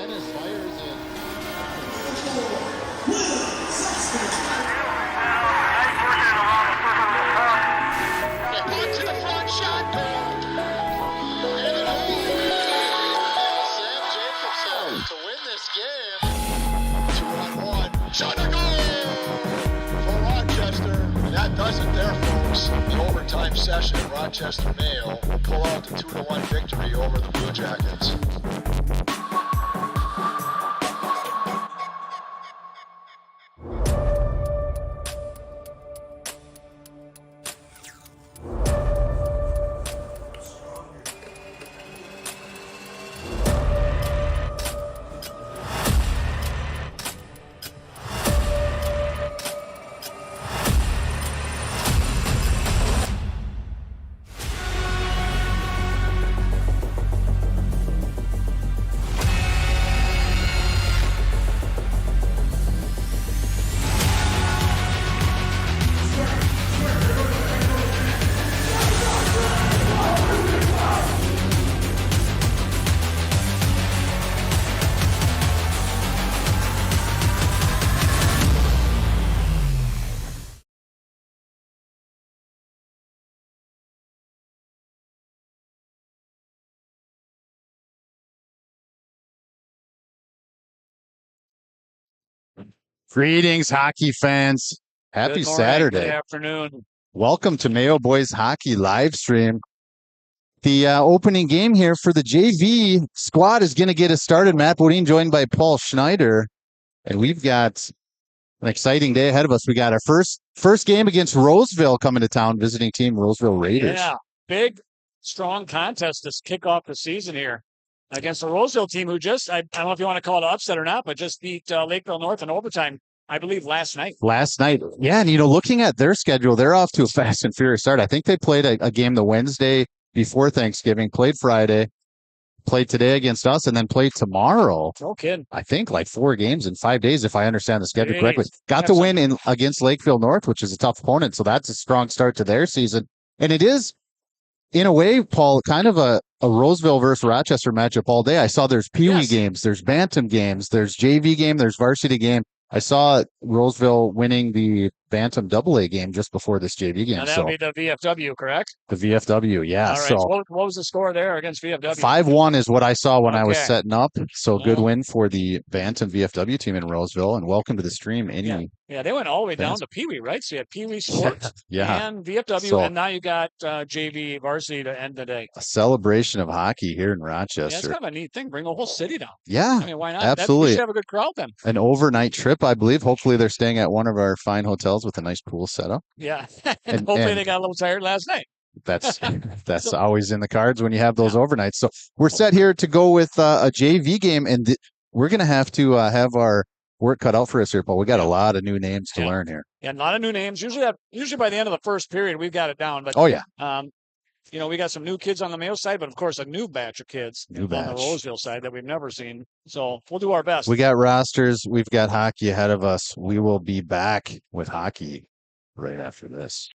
Dennis fires in. Punt to the front, shotgun. And it all Sam Jacobson to win this game. 2-on-1. Shot a goal for Rochester. And that does it there, folks. The overtime session, Rochester Mayo will pull out the 2-1 victory over the Blue Jackets. Greetings, hockey fans. Happy Saturday. Good afternoon. Welcome to Mayo Boys Hockey live stream. The opening game here for the JV squad is going to get us started. Matt Bodine joined by Paul Schneider. And we've got an exciting day ahead of us. We got our first game against Roseville coming to town, visiting team Roseville Raiders. Yeah, big, strong contest to kick off the season here against the Roseville team who just, I don't know if you want to call it an upset or not, but just beat Lakeville North in overtime, I believe, last night. Yeah, and looking at their schedule, they're off to a fast and furious start. I think they played a game the Wednesday before Thanksgiving, played Friday, played today against us, and then played tomorrow. No kidding. I think like 4 games in 5 days, if I understand the schedule correctly. Got to win against Lakeville North, which is a tough opponent, so that's a strong start to their season. And it is, in a way, Paul, kind of a Roseville versus Rochester matchup all day. I saw there's Pee Wee games, there's Bantam games, there's JV game, there's varsity game. I saw Roseville winning the Bantam AA game just before this JV game. Now that would be the VFW, correct? The VFW, yeah. All right. So what was the score there against VFW? 5-1 is what I saw when I was setting up. So good win for the Bantam VFW team in Roseville. And welcome to the stream. Yeah, they went all the way down to Pee Wee, right? So you had Pee Wee Sports and VFW, and now you got JV varsity to end the day. A celebration of hockey here in Rochester. Yeah, it's kind of a neat thing. Bring the whole city down. Yeah, I mean, why not? Absolutely. We should have a good crowd then. An overnight trip, I believe. Hopefully they're staying at one of our fine hotels with a nice pool setup. Yeah, and hopefully they got a little tired last night. That's always in the cards when you have those overnights. So we're set here to go with a JV game, and we're going to have our work cut out for us here, Paul. We got a lot of new names to learn here. Yeah, a lot of new names. Usually by the end of the first period, we've got it down. But we got some new kids on the Mayo side, but of course a new batch of kids on the Roseville side that we've never seen. So we'll do our best. We got rosters. We've got hockey ahead of us. We will be back with hockey right after this.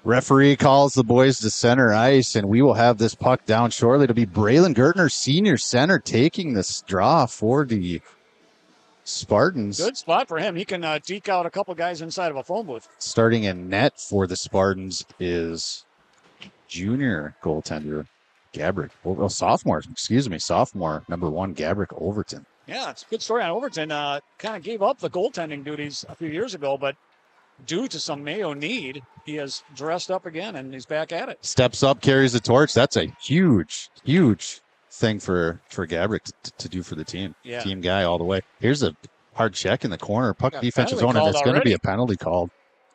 Referee calls the boys to center ice, and we will have this puck down shortly. It'll be Braylon Gertner, senior center, taking this draw for the Spartans. Good spot for him. He can deke out a couple guys inside of a phone booth. Starting in net for the Spartans is junior goaltender Gabrick. Sophomore number 1, Gabrick Overton. Yeah, it's a good story on Overton. Kind of gave up the goaltending duties a few years ago, but due to some Mayo need, he has dressed up again, and he's back at it. Steps up, carries the torch. That's a huge, huge thing for Gabrick to do for the team. Yeah. Team guy all the way. Here's a hard check in the corner. Puck defensive zone, and it's going to be a penalty called.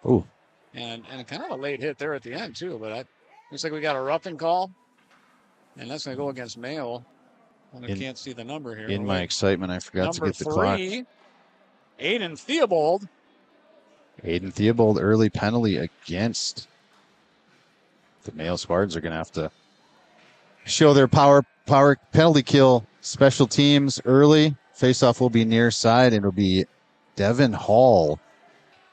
Ooh. And kind of a late hit there at the end, too. But looks like we got a roughing call, and that's going to go against Mayo. I can't see the number here. In my excitement, I forgot to get the clock. Number 3, Aiden Theobald. Aiden Theobald, early penalty against the Mayo Spartans. Are going to have to show their power penalty kill special teams early. Faceoff will be near side, and it'll be Devin Hall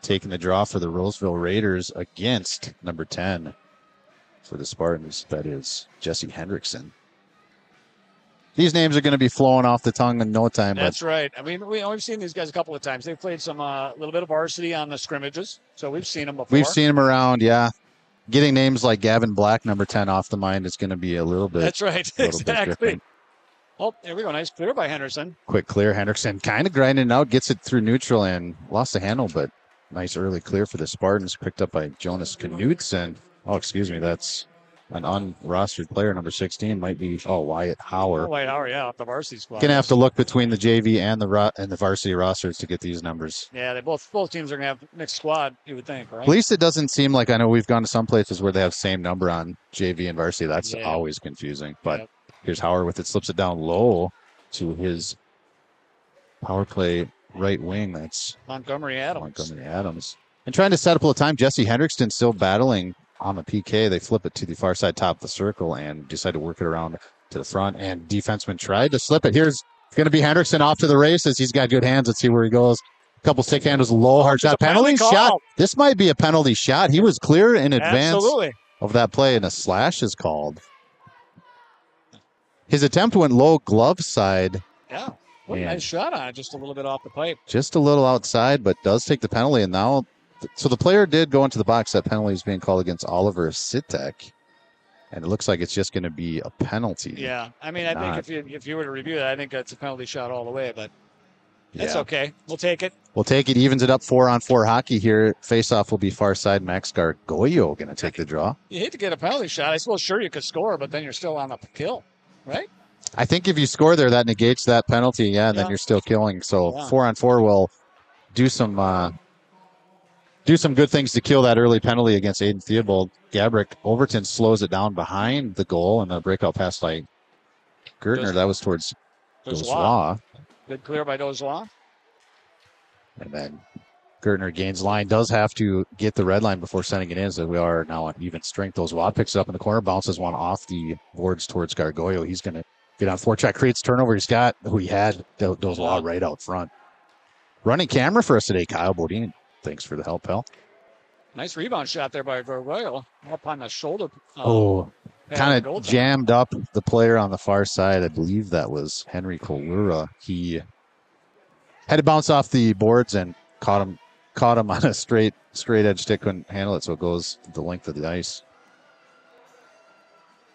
taking the draw for the Roseville Raiders against number 10 for the Spartans. That is Jesse Hendrickson. These names are going to be flowing off the tongue in no time. That's right. I mean, we've seen these guys a couple of times. They've played some little bit of varsity on the scrimmages, so we've seen them before. We've seen them around, yeah. Getting names like Gavin Black, number 10, off the mind is going to be a little bit. That's right. Exactly. Oh, there we go. Nice clear by Henderson. Quick clear. Henderson kind of grinding it out, gets it through neutral and lost the handle, but nice early clear for the Spartans, picked up by Jonas Knudsen. Oh, excuse me. That's an unrostered player, number 16, might be Wyatt Hauer. Wyatt Hauer, yeah, off the varsity squad. Gonna have to look between the JV and the varsity rosters to get these numbers. Yeah, they both teams are gonna have mixed squad, you would think, right? At least it doesn't seem like, I know we've gone to some places where they have same number on JV and varsity. That's always confusing. But here's Hauer with it, slips it down low to his power play right wing. That's Montgomery Adams. And trying to set up a little time. Jesse Hendrickson still battling on the PK. They flip it to the far side top of the circle and decide to work it around to the front. And defenseman tried to slip it. Here's going to be Hendrickson off to the races. He's got good hands. Let's see where he goes. A couple stick handles, low, hard shot. Penalty shot. This might be a penalty shot. He was clear in advance of that play, and a slash is called. His attempt went low glove side. Yeah. What a nice shot on it. Just a little bit off the pipe. Just a little outside, but does take the penalty. And now, so the player did go into the box. That penalty is being called against Oliver Sitek. And it looks like it's just going to be a penalty. Yeah. I mean, I think if you were to review that, I think that's a penalty shot all the way, but it's okay. We'll take it. We'll take it. Evens it up 4-on-4 hockey here. Face-off will be far side. Max Gargoyo going to take the draw. You hate to get a penalty shot. I suppose sure you could score, but then you're still on the kill, right? I think if you score there, that negates that penalty, and then you're still killing. So 4-on-4 will do some good things to kill that early penalty against Aiden Theobald. Gabrick Overton slows it down behind the goal, and a breakout pass by Gertner. That was towards Dozois. Good clear by Dozois. And then Gertner gains line, does have to get the red line before sending it in, so we are now on even strength. Dozois picks it up in the corner, bounces one off the boards towards Gargoyo. He's going to get on forecheck, creates turnover. He had Dozois right out front. Running camera for us today, Kyle Bodine. Thanks for the help, pal. Nice rebound shot there by Gargoyle. Up on the shoulder. Kind of jammed up the player on the far side. I believe that was Henry Kolura. He had to bounce off the boards and caught him on a straight edge stick, couldn't handle it, so it goes the length of the ice.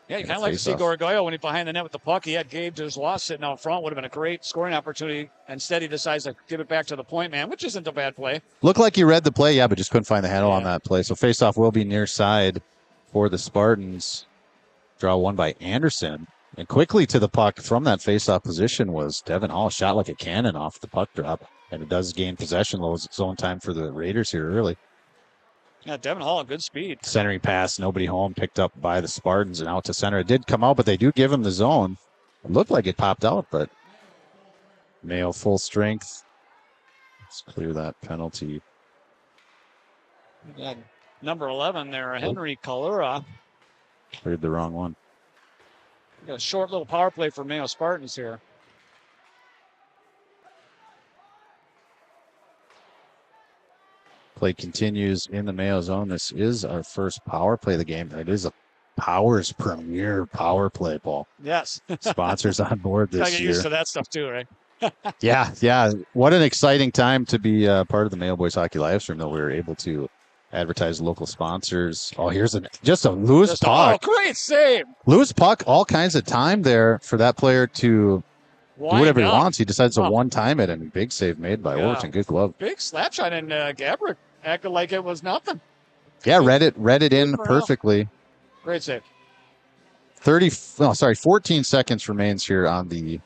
Yeah, you kind of like to see Gargoyle when he's behind the net with the puck. He had Gabe Dozois sitting out front. Would have been a great scoring opportunity. Instead, he decides to give it back to the point man, which isn't a bad play. Looked like he read the play, but just couldn't find the handle on that play. So faceoff will be near side for the Spartans. Draw one by Anderson. And quickly to the puck from that faceoff position was Devin Hall. Shot like a cannon off the puck drop. And it does gain possession. Zone time for the Raiders here early. Yeah, Devin Hall, good speed. Centering pass, nobody home, picked up by the Spartans and out to center. It did come out, but they do give him the zone. It looked like it popped out, but Mayo full strength. Let's clear that penalty. Yeah, number 11 there, Henry Kalura. Cleared the wrong one. Got a short little power play for Mayo Spartans here. Play continues in the Mayo zone. This is our first power play of the game. It is a Powers premier power play, Paul. Yes. Sponsors on board this year. Get used to that stuff too, right? Yeah. What an exciting time to be part of the Mayo Boys Hockey live stream, though. We were able to advertise local sponsors. Oh, here's just a loose puck. Oh, great save. Loose puck, all kinds of time there for that player to do whatever he wants. He decides to one-time it, and big save made by Overton. Good glove. Big slap shot, and Gabrick acted like it was nothing. Yeah, read it in perfectly. Great save. 14 seconds remains here on the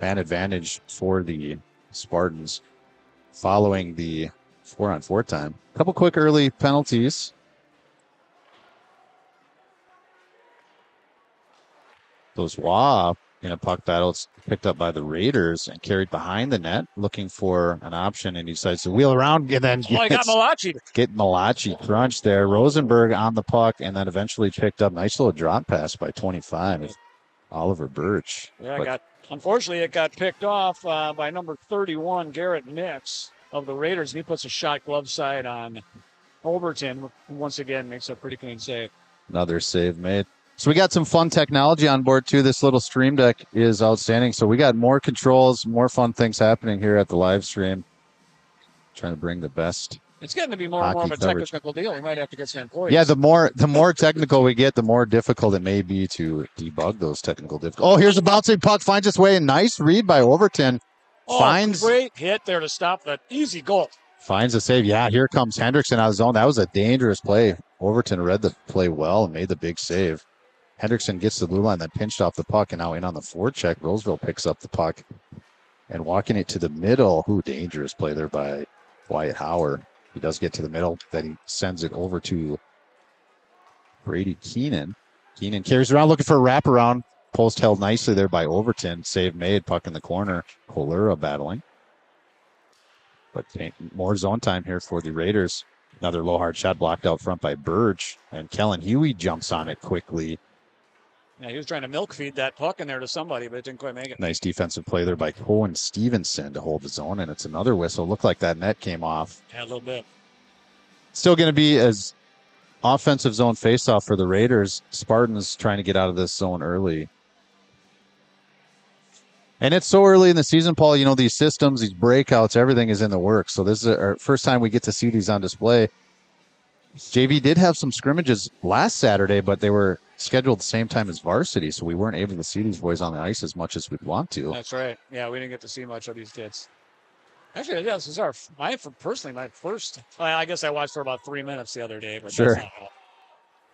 man advantage for the Spartans following the 4-on-4 time. A couple quick early penalties. Dozois in a puck battle. It's picked up by the Raiders and carried behind the net, looking for an option, and he decides to wheel around and then he got Malachi. Get Malachi crunched there. Rosenberg on the puck, and then eventually picked up. Nice little drop pass by 25. Oliver Birch. Yeah, unfortunately, it got picked off by number 31, Garrett Nix of the Raiders, and he puts a shot glove side on Overton, who once again makes a pretty clean save. Another save made. So we got some fun technology on board, too. This little stream deck is outstanding. So we got more controls, more fun things happening here at the live stream. Trying to bring the best. It's getting to be more and more of a technical deal. We might have to get some employees. Yeah, the more technical we get, the more difficult it may be to debug those technical difficulties. Oh, here's a bouncing puck, finds its way. Nice read by Overton. Great hit there to stop the easy goal. Finds a save. Yeah, here comes Hendrickson out of zone. That was a dangerous play. Overton read the play well and made the big save. Hendrickson gets to the blue line, then pinched off the puck, and now in on the forecheck. Roseville picks up the puck and walking it to the middle. Ooh, dangerous play there by Wyatt Howard. He does get to the middle. Then he sends it over to Brady Keenan. Keenan carries around looking for a wraparound. Post held nicely there by Overton. Save made. Puck in the corner. Colera battling. But more zone time here for the Raiders. Another low hard shot blocked out front by Birch. And Kellen Huey jumps on it quickly. Yeah, he was trying to milk feed that puck in there to somebody, but it didn't quite make it. Nice defensive play there by Cohen Stevenson to hold the zone, and it's another whistle. Looked like that net came off. Yeah, a little bit. Still going to be as offensive zone faceoff for the Raiders. Spartans trying to get out of this zone early. And it's so early in the season, Paul. You know, these systems, these breakouts, everything is in the works. So this is our first time we get to see these on display. JV did have some scrimmages last Saturday, but they were scheduled the same time as varsity, so we weren't able to see these boys on the ice as much as we'd want to. That's right. Yeah, we didn't get to see much of these kids. Actually, yeah, this is my first. I guess I watched for about 3 minutes the other day. But sure.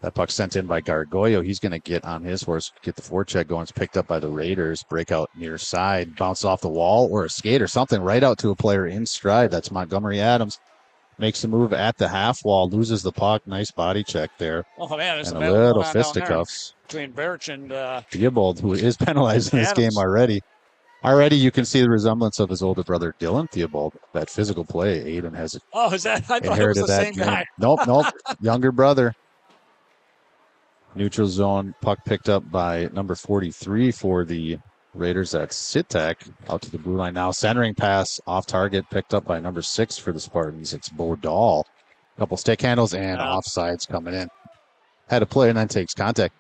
That puck sent in by Gargoyo. He's going to get on his horse, get the forecheck going. It's picked up by the Raiders. Breakout near side, bounces off the wall or a skate or something right out to a player in stride. That's Montgomery Adams. Makes the move at the half wall, loses the puck. Nice body check there. Oh, man. There's and a little fisticuffs. Between Birch and Theobald, who is penalized in this game already. Already you can see the resemblance of his older brother, Dylan Theobald. That physical play, Aiden has is that? I thought it was the same guy. Nope. Younger brother. Neutral zone, puck picked up by number 43 for the Raiders. That's Sitek out to the blue line now. Centering pass off target, picked up by number 6 for the Spartans. It's Bodal. Couple stick handles and offsides coming in. Had a player and then takes contact.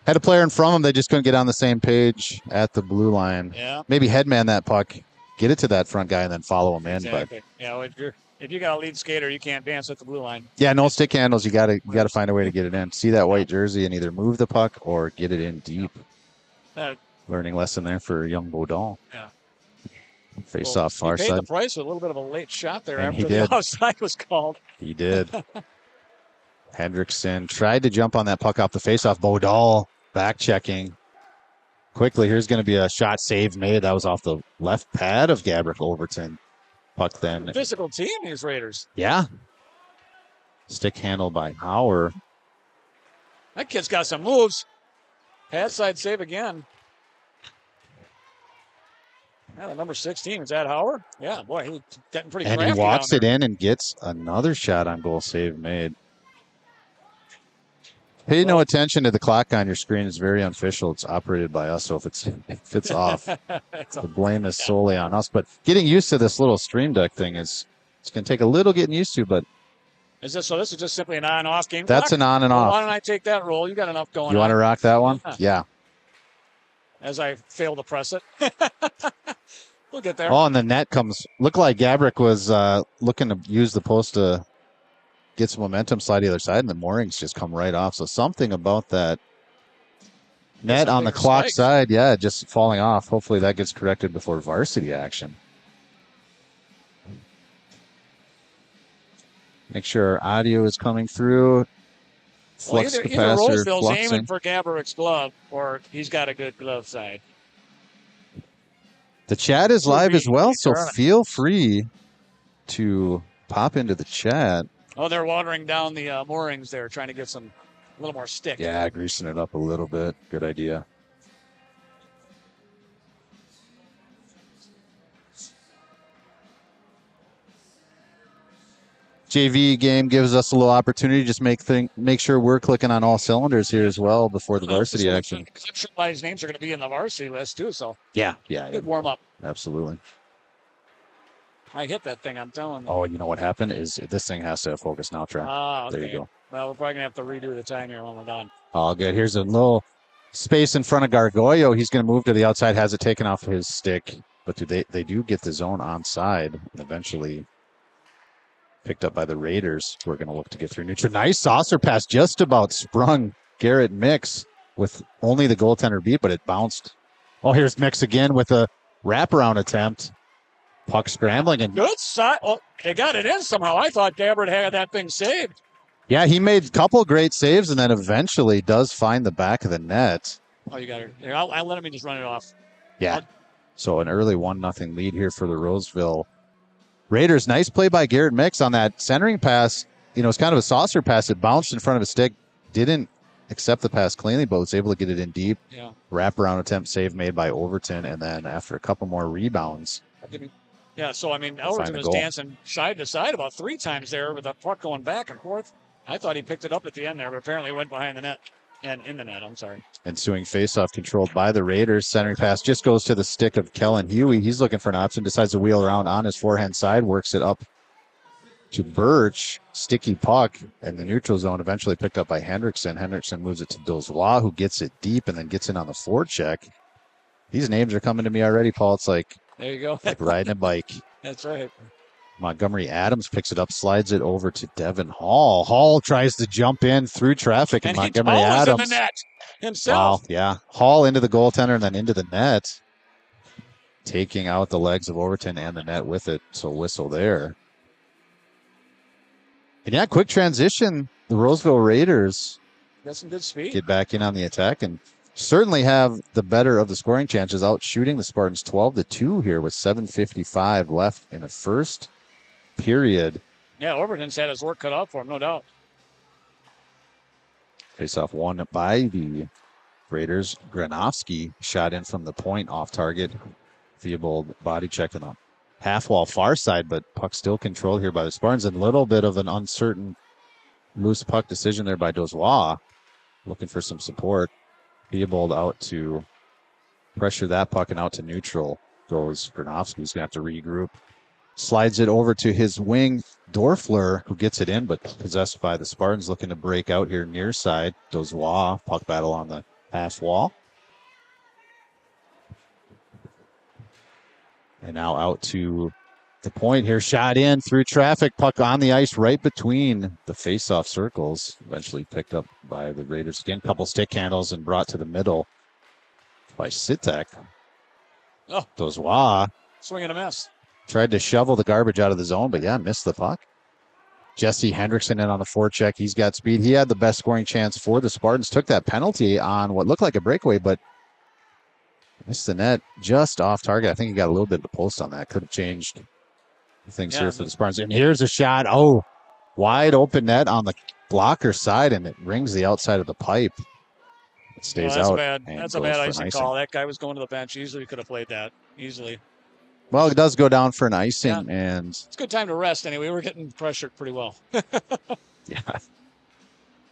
Had a player in front of him. They just couldn't get on the same page at the blue line. Yeah. Maybe headman that puck, get it to that front guy, and then follow him in. Exactly. But if you got a lead skater, you can't dance at the blue line. Yeah, no stick handles. You got to find a way to get it in. See that white jersey and either move the puck or get it in deep. Learning lesson there for young Bodal. Yeah. Face off far he paid side. The price with a little bit of a late shot there and after the outside was called. He did. Hendrickson tried to jump on that puck off the faceoff. Bodal back checking. Quickly, here's going to be a shot save made. That was off the left pad of Gabrick Overton. Puck then. Physical team, these Raiders. Yeah. Stick handle by Hauer. That kid's got some moves. Pad side save again. Yeah, the number 16 is that Hauer. Yeah, boy, he was getting pretty crafty. And he walks it in and gets another shot on goal save made. Pay no attention to the clock on your screen. It's very unofficial. It's operated by us, so if it's off, the blame is solely on us. But getting used to this little stream deck thing it's going to take a little getting used to. But this is just simply an on-off game. That's an on and off. Why don't I take that role? You got enough going on. You want to rock that one? Yeah. As I fail to press it. We'll get there. Oh, and the net comes. Looked like Gabrick was looking to use the post to get some momentum, slide the other side, and the moorings just come right off. So something about that net on the clock side, just falling off. Hopefully that gets corrected before varsity action. Make sure our audio is coming through. Flux either Roseville's aiming for Gabrick's glove, or he's got a good glove side. The chat is live as well, so feel free to pop into the chat. Oh, they're watering down the moorings there, trying to get a little more stick. Yeah, greasing it up a little bit. Good idea. JV game gives us a little opportunity to just make sure we're clicking on all cylinders here as well before the varsity action. I'm sure a lot of these names are going to be in the varsity list too, so yeah, good warm up. Absolutely. I hit that thing, I'm telling you. Oh, you know what happened is this thing has to focus now, Trent. Okay. There you go. Well, we're probably going to have to redo the time here when we're done. All good. Here's a little space in front of Gargoyo. He's going to move to the outside, has it taken off his stick, but they do get the zone onside and eventually picked up by the Raiders. We're going to look to get through neutral. Nice saucer pass, just about sprung Garrett Mix with only the goaltender beat, but it bounced. Oh, here's Mix again with a wraparound attempt. Puck scrambling. And good side. Oh, they got it in somehow. I thought Gabbard had that thing saved. Yeah, he made a couple great saves and then eventually does find the back of the net. Oh, you got it. Here, I'll let him just run it off. Yeah. So an early 1-0 lead here for the Roseville Raiders. Nice play by Garrett Mix on that centering pass. You know, it's kind of a saucer pass. It bounced in front of his stick. Didn't accept the pass cleanly, but was able to get it in deep. Yeah. Wraparound attempt save made by Overton. And then after a couple more rebounds. Yeah, so, I mean, Overton was dancing side to side about 3 times there with the puck going back and forth. I thought he picked it up at the end there, but apparently it went behind the net. And in the net, I'm sorry. Ensuing faceoff controlled by the Raiders. Centering pass just goes to the stick of Kellen Huey. He's looking for an option, decides to wheel around on his forehand side, works it up to Birch. Sticky puck, and the neutral zone eventually picked up by Hendrickson. Hendrickson moves it to Dozois, who gets it deep and then gets in on the forecheck. These names are coming to me already, Paul. It's like, there you go. Like riding a bike. That's right. Montgomery Adams picks it up, slides it over to Devin Hall. Hall tries to jump in through traffic, and Montgomery Adams in the net himself. Wow, yeah. Hall into the goaltender and then into the net, taking out the legs of Overton and the net with it. So whistle there. And yeah, quick transition. The Roseville Raiders got some good speed. Get back in on the attack and certainly have the better of the scoring chances, out shooting the Spartans 12-2 here with 7:55 left in the first period. Yeah, Overton's had his work cut out for him, no doubt. Face-off won by the Raiders. Granovsky shot in from the point off target. Theobald body check in the half wall far side, but puck still controlled here by the Spartans. And a little bit of an uncertain loose puck decision there by Dozois. Looking for some support. Theobald out to pressure that puck and out to neutral goes Granovsky. He's going to have to regroup. Slides it over to his wing, Dorfler, who gets it in, but possessed by the Spartans, looking to break out here near side. Dozois, puck battle on the half wall. And now out to the point here. Shot in through traffic. Puck on the ice right between the face-off circles. Eventually picked up by the Raiders. Again, couple stick handles and brought to the middle by Sitek. Oh. Dozois. Swing and a miss. Tried to shovel the garbage out of the zone, but yeah, missed the puck. Jesse Hendrickson in on the forecheck. He's got speed. He had the best scoring chance for the Spartans. Took that penalty on what looked like a breakaway, but missed the net just off target. I think he got a little bit of the post on that. Could have changed things here for the Spartans. And here's a shot. Oh, wide open net on the blocker side, and it rings the outside of the pipe. It stays out. That's a bad icing call. That guy was going to the bench. Easily could have played that. Easily. Well, it does go down for an icing, and it's a good time to rest anyway. We're getting pressured pretty well.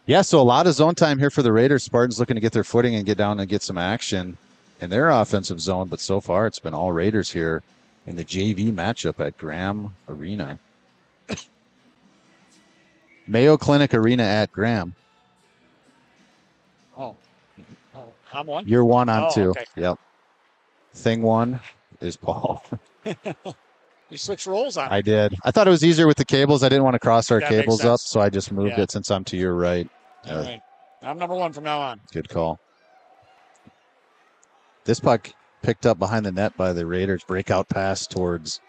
Yeah, so a lot of zone time here for the Raiders. Spartans looking to get their footing and get down and get some action in their offensive zone, but so far it's been all Raiders here in the JV matchup at Graham Arena. Mayo Clinic Arena at Graham. Oh, I'm one? You're one, I'm two. Okay. Yep. Thing one is Paul. You switched roles on. I did. I thought it was easier with the cables. I didn't want to cross our cables up, so I just moved it since I'm to your right. All right. I'm number one from now on. Good call. This puck picked up behind the net by the Raiders. Breakout pass towards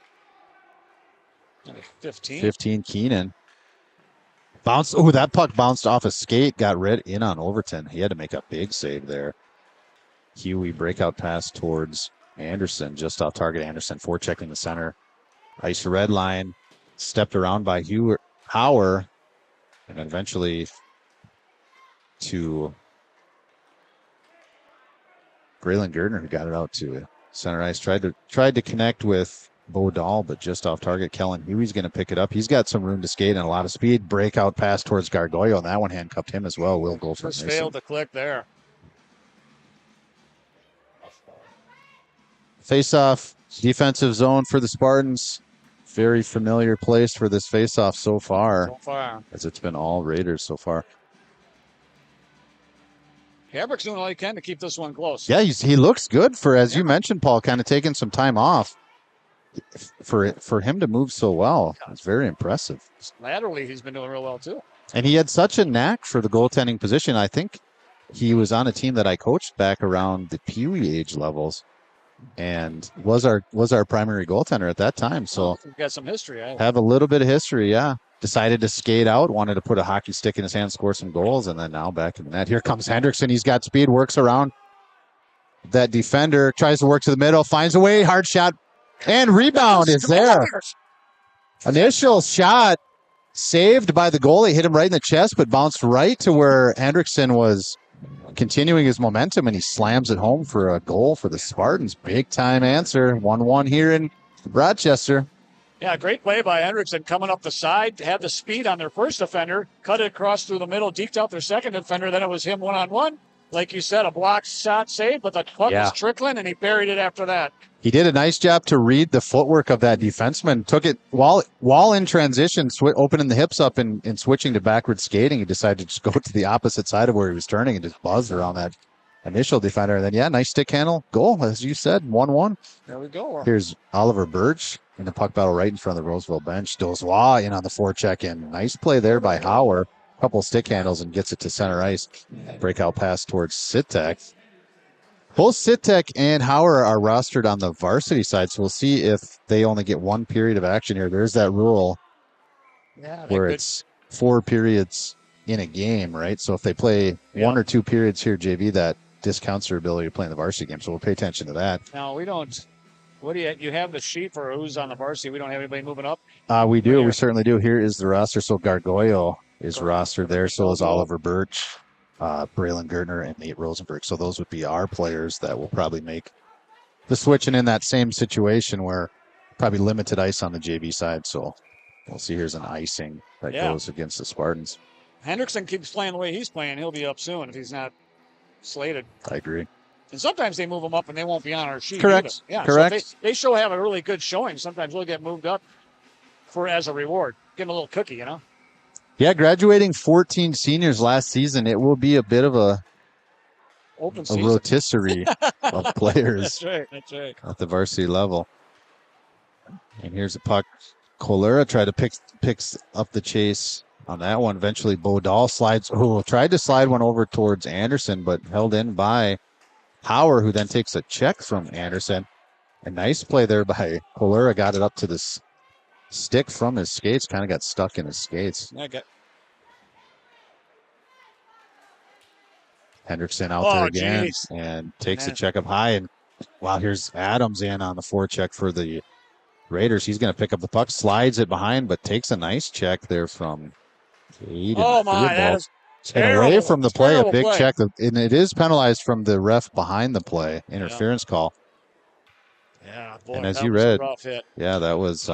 15 Keenan. Bounced. Oh, that puck bounced off a skate, got red in on Overton. He had to make a big save there. Huey breakout pass towards Anderson, just off target. Anderson forechecking the center. Ice red line, stepped around by Hauer, and eventually to Braylon Gardner, who got it out to center ice. Tried to connect with Bodal, but just off target. Kellen Huey's going to pick it up. He's got some room to skate and a lot of speed. Breakout pass towards Gargoyle, and that one handcuffed him as well. Will go for just failed to click there. Face-off, defensive zone for the Spartans. Very familiar place for this face-off so far. As it's been all Raiders so far. Gabrick's doing all he can to keep this one close. Yeah, he looks good for, as you mentioned, Paul, kind of taking some time off. For him to move so well, it's very impressive. Laterally, he's been doing real well, too. And he had such a knack for the goaltending position. I think he was on a team that I coached back around the Pee Wee age levels and was our primary goaltender at that time. So we've got some history. Have a little bit of history, yeah. Decided to skate out, wanted to put a hockey stick in his hand, score some goals, and then now back in the net. Here comes Hendrickson. He's got speed, works around that defender, tries to work to the middle, finds a way, hard shot, and rebound is there. Initial shot saved by the goalie, hit him right in the chest, but bounced right to where Hendrickson was continuing his momentum, and he slams it home for a goal for the Spartans. Big time answer. 1-1 here in Rochester. Yeah, great play by Hendrickson coming up the side, had the speed on their first defender, cut it across through the middle, deked out their second defender. Then it was him one-on-one. Like you said, a blocked shot saved, but the puck was trickling, and he buried it after that. He did a nice job to read the footwork of that defenseman. Took it while in transition, opening the hips up and switching to backward skating. He decided to just go to the opposite side of where he was turning and just buzzed around that initial defender. And then, nice stick handle goal, as you said, 1-1. There we go. Here's Oliver Birch in the puck battle right in front of the Roseville bench. Dozois in on the forecheck-in. Nice play there by Hauer. Couple stick handles and gets it to center ice. Breakout pass towards Sitek. Both Sitek and Hauer are rostered on the varsity side, so we'll see if they only get one period of action here. There's that rule where it's 4 periods in a game, right? So if they play 1 or 2 periods here, JV, that discounts their ability to play in the varsity game. So we'll pay attention to that. No, we don't. What do you have the sheet for who's on the varsity? We don't have anybody moving up? We do. We certainly do. Here is the roster. So Gargoyle is rostered there. So is Oliver Birch, Braylon Gertner, and Nate Rosenberg. So those would be our players that will probably make the switch, and in that same situation where probably limited ice on the JV side. So we'll see. Here's an icing that goes against the Spartans. Hendrickson keeps playing the way he's playing. He'll be up soon if he's not slated. I agree. And sometimes they move them up and they won't be on our sheet. Correct. Either. Yeah, correct. So they show have a really good showing. Sometimes we'll get moved up as a reward. Give them a little cookie, Yeah, graduating 14 seniors last season, it will be a bit of a rotisserie of players. That's right. At the varsity level. And here's a puck. Colera tried to picks up the chase on that one. Eventually, Bodal tried to slide one over towards Anderson, but held in by Hauer, who then takes a check from Anderson. A nice play there by Colera. Got it up to this stick from his skates. Kind of got stuck in his skates. Hendrickson out there again and takes a check up high. And wow, here's Adams in on the forecheck for the Raiders. He's going to pick up the puck, slides it behind, but takes a nice check there from Aiden. Oh, my, that is terrible. Away from the play, a big play. check. And it is penalized from the ref behind the play. Interference call. Yeah, boy, and as that you was read, a rough hit. Yeah, that was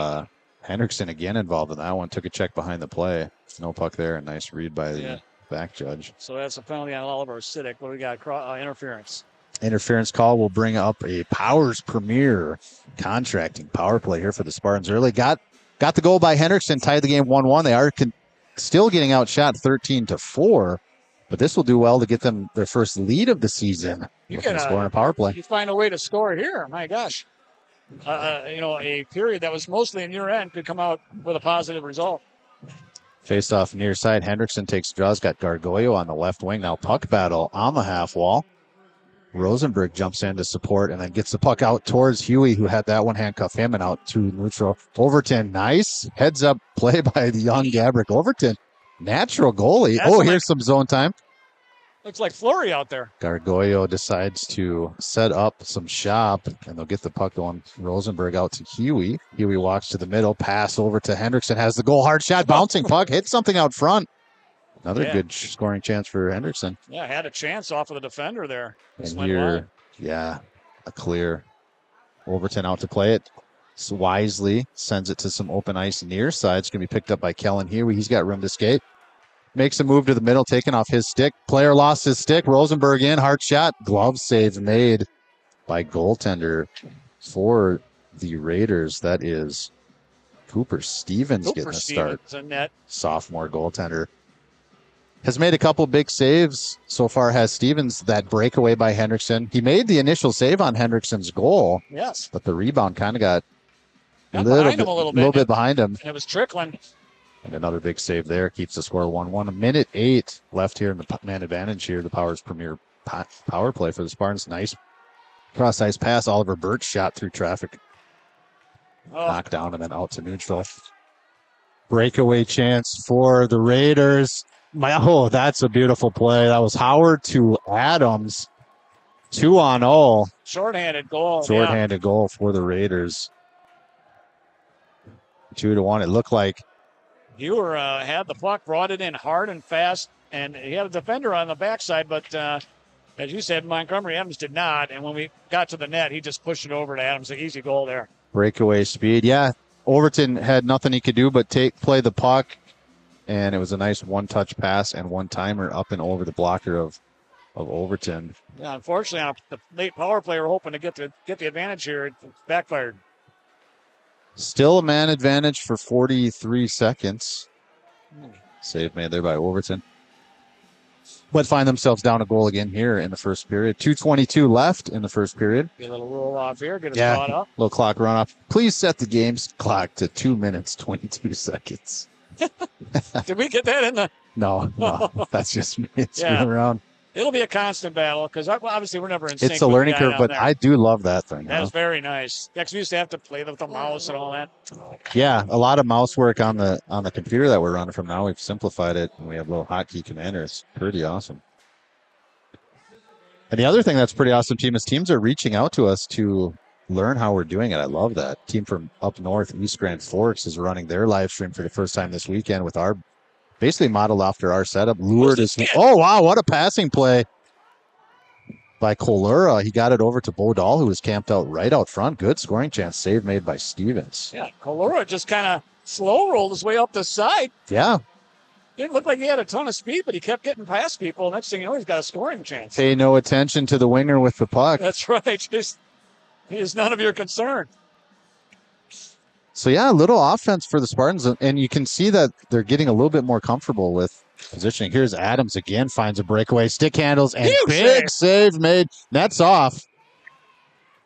Hendrickson again involved in that one. Took a check behind the play. No puck there. A nice read by the back judge. So that's a penalty on Oliver Sitek. What do we got? Interference. Interference call will bring up a Powers Premier contracting power play here for the Spartans. Early got the goal by Hendrickson, tied the game 1-1. They are still getting outshot 13-4, but this will do well to get them their first lead of the season. You can score on a power play. You find a way to score here. My gosh. A period that was mostly in your end could come out with a positive result. Faced off near side. Hendrickson takes draws. Got Gargoyle on the left wing. Now puck battle on the half wall. Rosenberg jumps in to support and then gets the puck out towards Huey, who had that one handcuff him, and out to neutral. Overton, nice heads up play by the young Gabrick Overton. Natural goalie. Here's some zone time. Looks like Fleury out there. Gargoyle decides to set up some shop, and they'll get the puck going. Rosenberg out to Huey. Huey walks to the middle, pass over to Hendrickson, has the goal, hard shot, bouncing puck, hits something out front. Another good scoring chance for Hendrickson. Yeah, had a chance off of the defender there. And here, a clear. Overton out to play it. wisely sends it to some open ice near side. It's going to be picked up by Kellen Huey. He's got room to skate. Makes a move to the middle, taking off his stick. Player lost his stick. Rosenberg in, hard shot. Glove save made by goaltender for the Raiders. That is Cooper Stevens getting a start. Sophomore goaltender. Has made a couple big saves so far. Has Stevens. That breakaway by Hendrickson. He made the initial save on Hendrickson's goal. Yes. But the rebound kind of got a little bit behind him. And it was trickling. And another big save there. Keeps the score 1-1. 1:08 left here in the man advantage here. The Power's premier power play for the Spartans. Nice cross-ice pass. Oliver Birch shot through traffic. Knocked down and then out to neutral. Breakaway chance for the Raiders. That's a beautiful play. That was Howard to Adams. 2-0. Shorthanded goal. Shorthanded goal for the Raiders. 2-1. It looked like Ewer had the puck, brought it in hard and fast, and he had a defender on the backside, but as you said, Montgomery Adams did not. And when we got to the net, he just pushed it over to Adams. An easy goal there. Breakaway speed. Yeah, Overton had nothing he could do but play the puck, and it was a nice one-touch pass and one-timer up and over the blocker of Overton. Yeah, unfortunately, on the late power play, we're hoping to get the advantage here. It backfired. Still a man advantage for 43 seconds. Save made there by Overton. But find themselves down a goal again here in the first period. 2:22 left in the first period. Get a little roll off here. Get us caught up. Little clock run off. Please set the game's clock to 2 minutes, 22 seconds. Did we get that in the... No. That's just me. It's around. It'll be a constant battle because obviously we're never in sync. It's a learning curve, but I do love that thing. That's very nice. Yeah, because we used to have to play with the mouse and all that. Yeah, a lot of mouse work on the computer that we're running from now. We've simplified it, and we have little hotkey commanders. It's pretty awesome. And the other thing that's pretty awesome, team, is teams are reaching out to us to learn how we're doing it. I love that. Team from up north, East Grand Forks, is running their live stream for the first time this weekend with our basically modeled after our setup. Lured is. Oh, wow. What a passing play by Colura. He got it over to Bodal, who was camped right out front. Good scoring chance. Save made by Stevens. Yeah, Colura just kind of slow rolled his way up the side. Yeah. Didn't look like he had a ton of speed, but he kept getting past people. Next thing you know, he's got a scoring chance. Pay no attention to the winger with the puck. That's right. He is none of your concern. So, yeah, a little offense for the Spartans, and you can see that they're getting a little bit more comfortable with positioning. Here's Adams again, finds a breakaway, stick handles, and big save made. That's off.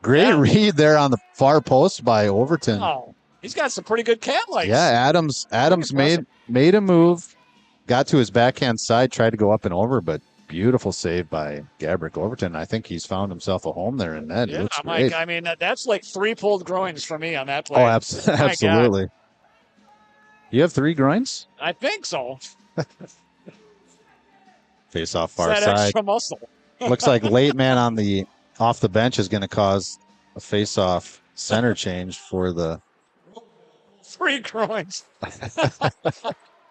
Great read there on the far post by Overton. Oh, he's got some pretty good cat lights. Yeah, Adams made a move, got to his backhand side, tried to go up and over, but beautiful save by Gabrick Overton. I think he's found himself a home there in net. Yeah, Mike, I mean, that's like 3 pulled groins for me on that play. Oh, absolutely. You have 3 groins? I think so. Face off far side. Extra muscle. Looks like late man off the bench is going to cause a face off center change for the 3 groins.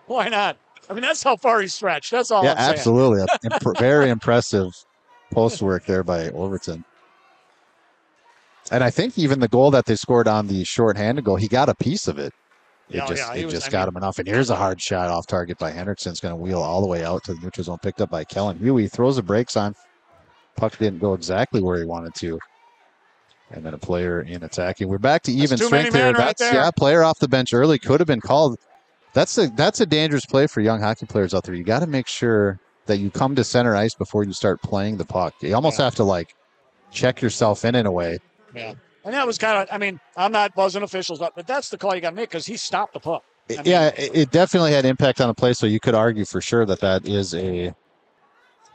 Why not? I mean, that's how far he stretched. That's all I'm saying. Absolutely. Very impressive post work there by Overton. And I think even the goal that they scored on the shorthanded goal, he got a piece of it. It just got him enough. And here's a hard shot off target by Hendrickson. It's going to wheel all the way out to the neutral zone, picked up by Kellen Huey. Throws the brakes on. Puck didn't go exactly where he wanted to. And then a player in attacking. We're back to even strength here. Player off the bench early could have been called. That's a dangerous play for young hockey players out there. You got to make sure that you come to center ice before you start playing the puck. You almost have to check yourself in a way. Yeah. And that was kind of, I mean, I'm not buzzing officials up, but that's the call you got to make because he stopped the puck. It definitely had impact on the play, so you could argue for sure that is an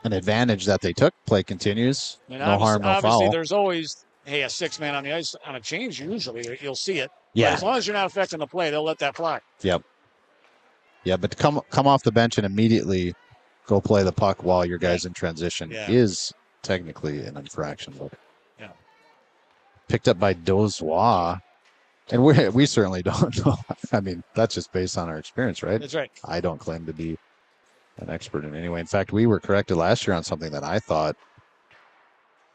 advantage that they took. Play continues. No harm, no foul. Obviously, there's always, a 6-man on the ice on a change usually. You'll see it. Yeah. But as long as you're not affecting the play, they'll let that fly. Yep. Yeah, but to come off the bench and immediately go play the puck while your guy's in transition is technically an infraction. But picked up by Dozois, and we certainly don't know. I mean, that's just based on our experience, right? That's right. I don't claim to be an expert in any way. In fact, we were corrected last year on something that I thought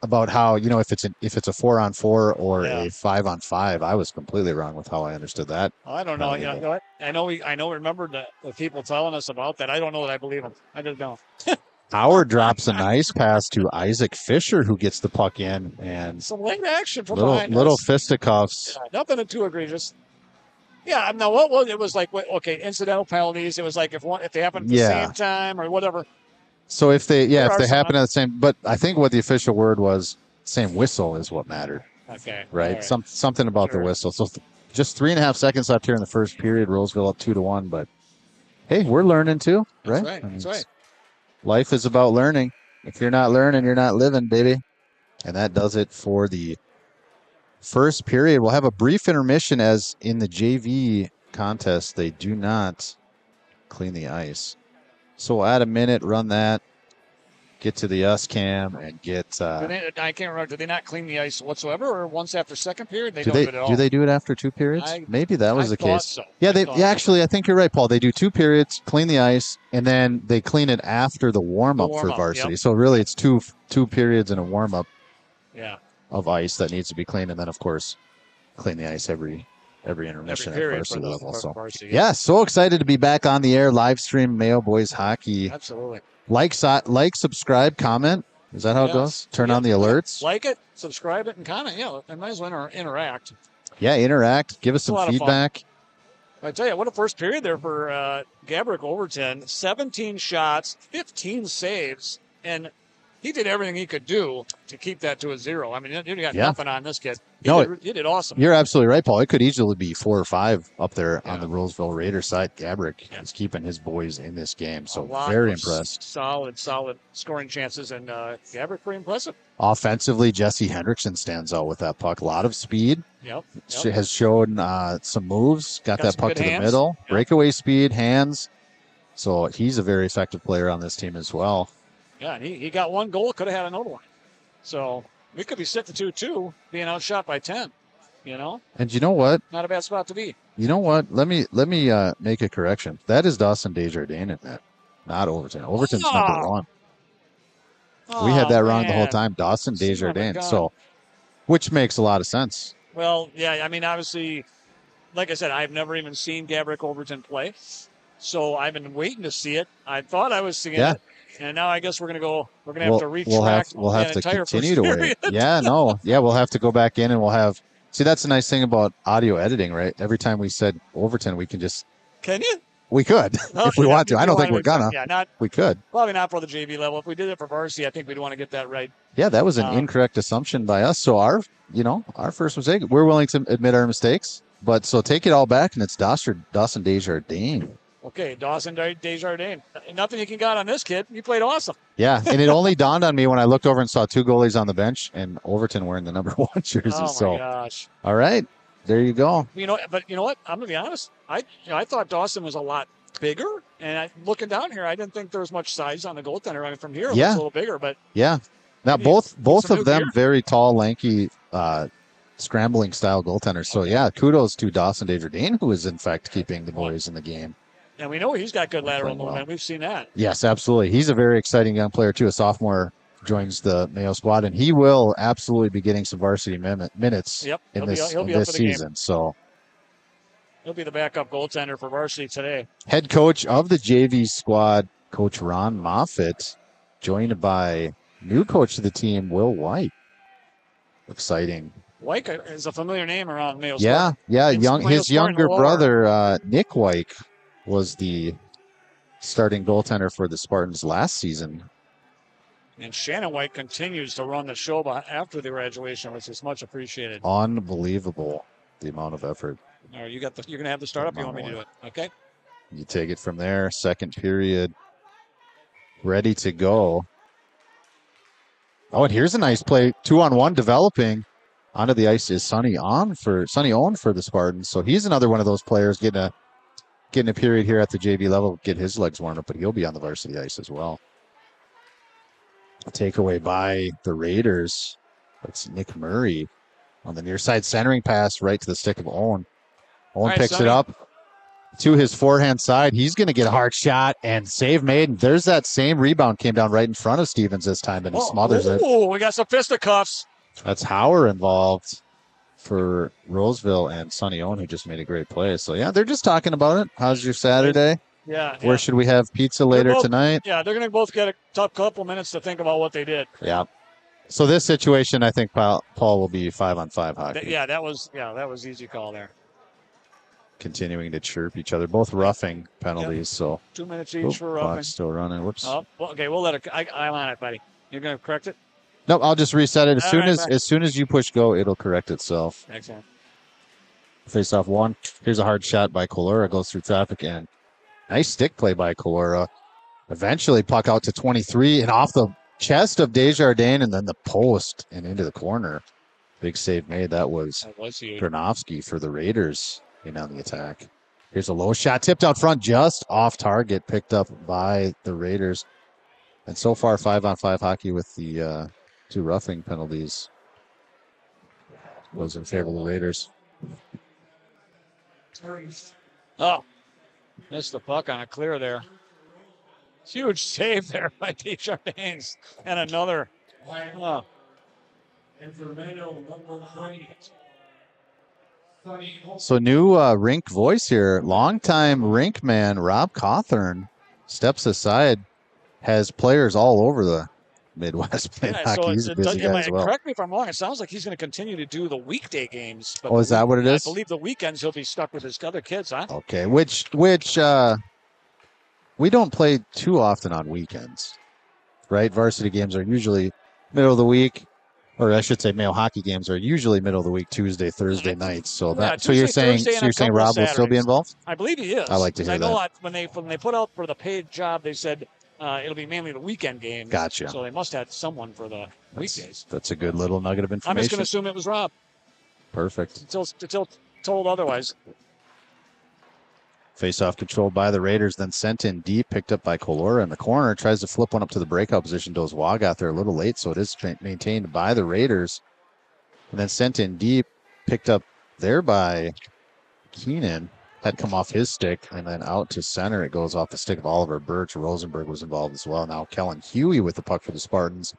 about how, if it's a 4-on-4 or a 5-on-5. I was completely wrong with how I understood that. I don't know. You know what? I know we remembered the people telling us about that. I don't know that I believe them. I just don't. Howard drops a nice pass to Isaac Fisher, who gets the puck in, and some late action from little fisticuffs. Yeah, nothing too egregious. Yeah, now what was it? Was like, okay, incidental penalties. It was like if they happen at the same time or whatever. So if they happen at the same, but I think what the official word was, same whistle is what mattered. Okay. Right. Something about the whistle. So just 3.5 seconds left here in the first period. Roseville up 2-1, but hey, we're learning too, right? That's right. That's right. Life is about learning. If you're not learning, you're not living, baby. And that does it for the first period. We'll have a brief intermission, as in the JV contest, they do not clean the ice. So we'll add a minute, run that, get to the US cam, and get... I can't remember. Did they not clean the ice whatsoever, or once after second period? They don't do it at all. Do they do it after 2 periods? Maybe that was the case. So. Yeah, actually, I think you're right, Paul. They do 2 periods, clean the ice, and then they clean it after the warm-up for varsity. Yep. So really, it's two periods and a warm-up of ice that needs to be cleaned, and then, of course, clean the ice every intermission at varsity level. So so excited to be back on the air, live stream Mayo Boys hockey. Absolutely. Like, subscribe, comment. Is that how it goes? Turn on the alerts. Like it, subscribe it, and comment. Yeah, I might as well interact. Yeah, interact. Give us some feedback. I tell you, what a first period there for Gabrick Overton. 17 shots, 15 saves, and he did everything he could do to keep that to a 0. I mean, you got nothing on this kid. He did awesome. You're absolutely right, Paul. It could easily be 4 or 5 up there on the Roseville Raiders side. Gabrick is keeping his boys in this game, so very impressed. Solid scoring chances, and Gabrick pretty impressive. Offensively, Jesse Hendrickson stands out with that puck. A lot of speed. Yep. Has shown some moves. Got that puck to the middle. Yep. Breakaway speed, hands. So he's a very effective player on this team as well. Yeah, and he got 1 goal, could have had another one. So we could be sitting 2-2, being outshot by 10, And you know what? Not a bad spot to be. You know what? Let me make a correction. That is Dawson Desjardins in that, not Overton. Overton's number 1. We had that wrong the whole time. Dawson Desjardins. So, which makes a lot of sense. Well, yeah, I mean, obviously, like I said, I've never even seen Gabrick Overton play. So I've been waiting to see it. I thought I was seeing it. And now I guess we're going to have to retract. We'll have to continue to wait. We'll have to go back in, and we'll have. See, that's the nice thing about audio editing, right? Every time we said Overton, we can just. Can you? We could if we want to. I don't think we're gonna. We could. Probably not for the JV level. If we did it for varsity, I think we'd want to get that right. Yeah, that was an incorrect assumption by us. So our first mistake. We're willing to admit our mistakes, but so take it all back, and it's Dawson Desjardins. Okay, Dawson Desjardins. Nothing you can got on this kid. You played awesome. Yeah, and it only dawned on me when I looked over and saw 2 goalies on the bench and Overton wearing the number 1 jersey. Oh, my gosh. All right, there you go. But you know what? I'm going to be honest. I thought Dawson was a lot bigger, and looking down here, I didn't think there was much size on the goaltender. I mean, from here, it looks a little bigger, but... Yeah. Now, both of them very tall, lanky, scrambling style goaltenders. So, kudos to Dawson Desjardins, who is, in fact, keeping the boys in the game. And we know he's got good lateral movement. We've seen that. Yes, absolutely. He's a very exciting young player, too. A sophomore joins the Mayo squad, and he will absolutely be getting some varsity minutes in this season. So he'll be the backup goaltender for varsity today. Head coach of the JV squad, Coach Ron Moffitt, joined by new coach of the team, Will White. Exciting. White is a familiar name around Mayo. Yeah. His younger brother, Nick White, was the starting goaltender for the Spartans last season. And Shannon White continues to run the show after the graduation, which is much appreciated. Unbelievable, the amount of effort. All right, you're going to have the startup. You want me to do it? Okay. You take it from there. Second period, ready to go. Oh, and here's a nice play. 2-on-1 developing. Onto the ice is Sonny Own for the Spartans. So he's another one of those players getting a period here at the JV level, get his legs warmed up, but he'll be on the varsity ice as well. A takeaway by the Raiders. That's Nick Murray on the near side, centering pass right to the stick of Owen. Owen picks it up. to his forehand side. He's going to get a hard shot and save made. There's that same rebound came down right in front of Stevens this time, and he smothers it. Oh, we got some fisticuffs. That's Hauer involved for Roseville and Sonny Owen, who just made a great play. So, yeah, they're just talking about it. How's your Saturday? Yeah. Where should we have pizza later tonight? Yeah, they're going to both get a tough couple minutes to think about what they did. Yeah. So this situation, I think Paul will be 5-on-5 hockey. That was easy call there. Continuing to chirp each other, both roughing penalties. Yep. So 2 minutes each for roughing. Still running. Whoops. Oh, okay, we'll let it. I'm on it, buddy. You're going to correct it? Nope, I'll just reset it. As soon as you push go, it'll correct itself. Excellent. Face off one. Here's a hard shot by Colora. Goes through traffic, and nice stick play by Colora. Eventually puck out to 23 and off the chest of Desjardins and then the post and into the corner. Big save made. That was Granovsky for the Raiders in on the attack. Here's a low shot tipped out front, just off target, picked up by the Raiders. And so far 5-on-5 hockey with the 2 roughing penalties was in favor of the Raiders. Oh, missed the puck on a clear there. Huge save there by Desjardins. And another. Oh. So new rink voice here. Longtime rink man Rob Cawthorn steps aside. Has players all over the Midwest playing hockey. He's a busy guy as well. Correct me if I'm wrong. It sounds like he's going to continue to do the weekday games. But is that what it is? I believe the weekends he'll be stuck with his other kids, huh? Okay, which we don't play too often on weekends, right? Varsity games are usually middle of the week, or I should say Mayo hockey games are usually middle of the week, Tuesday, Thursday nights. So you're saying Rob will still be involved? I believe he is. I like to hear that. I know when they put out for the paid job, they said it'll be mainly the weekend games. Gotcha. So they must have someone for the weekdays. That's a good little nugget of information. I'm just going to assume it was Rob. Perfect. Until told otherwise. Face-off controlled by the Raiders, then sent in deep, picked up by Colora in the corner. Tries to flip one up to the breakout position. Dozwa got there a little late, so it is maintained by the Raiders. And then sent in deep, picked up there by Keenan. Had come off his stick, and then out to center. It goes off the stick of Oliver Birch. Rosenberg was involved as well. Now Kellen Huey with the puck for the Spartans.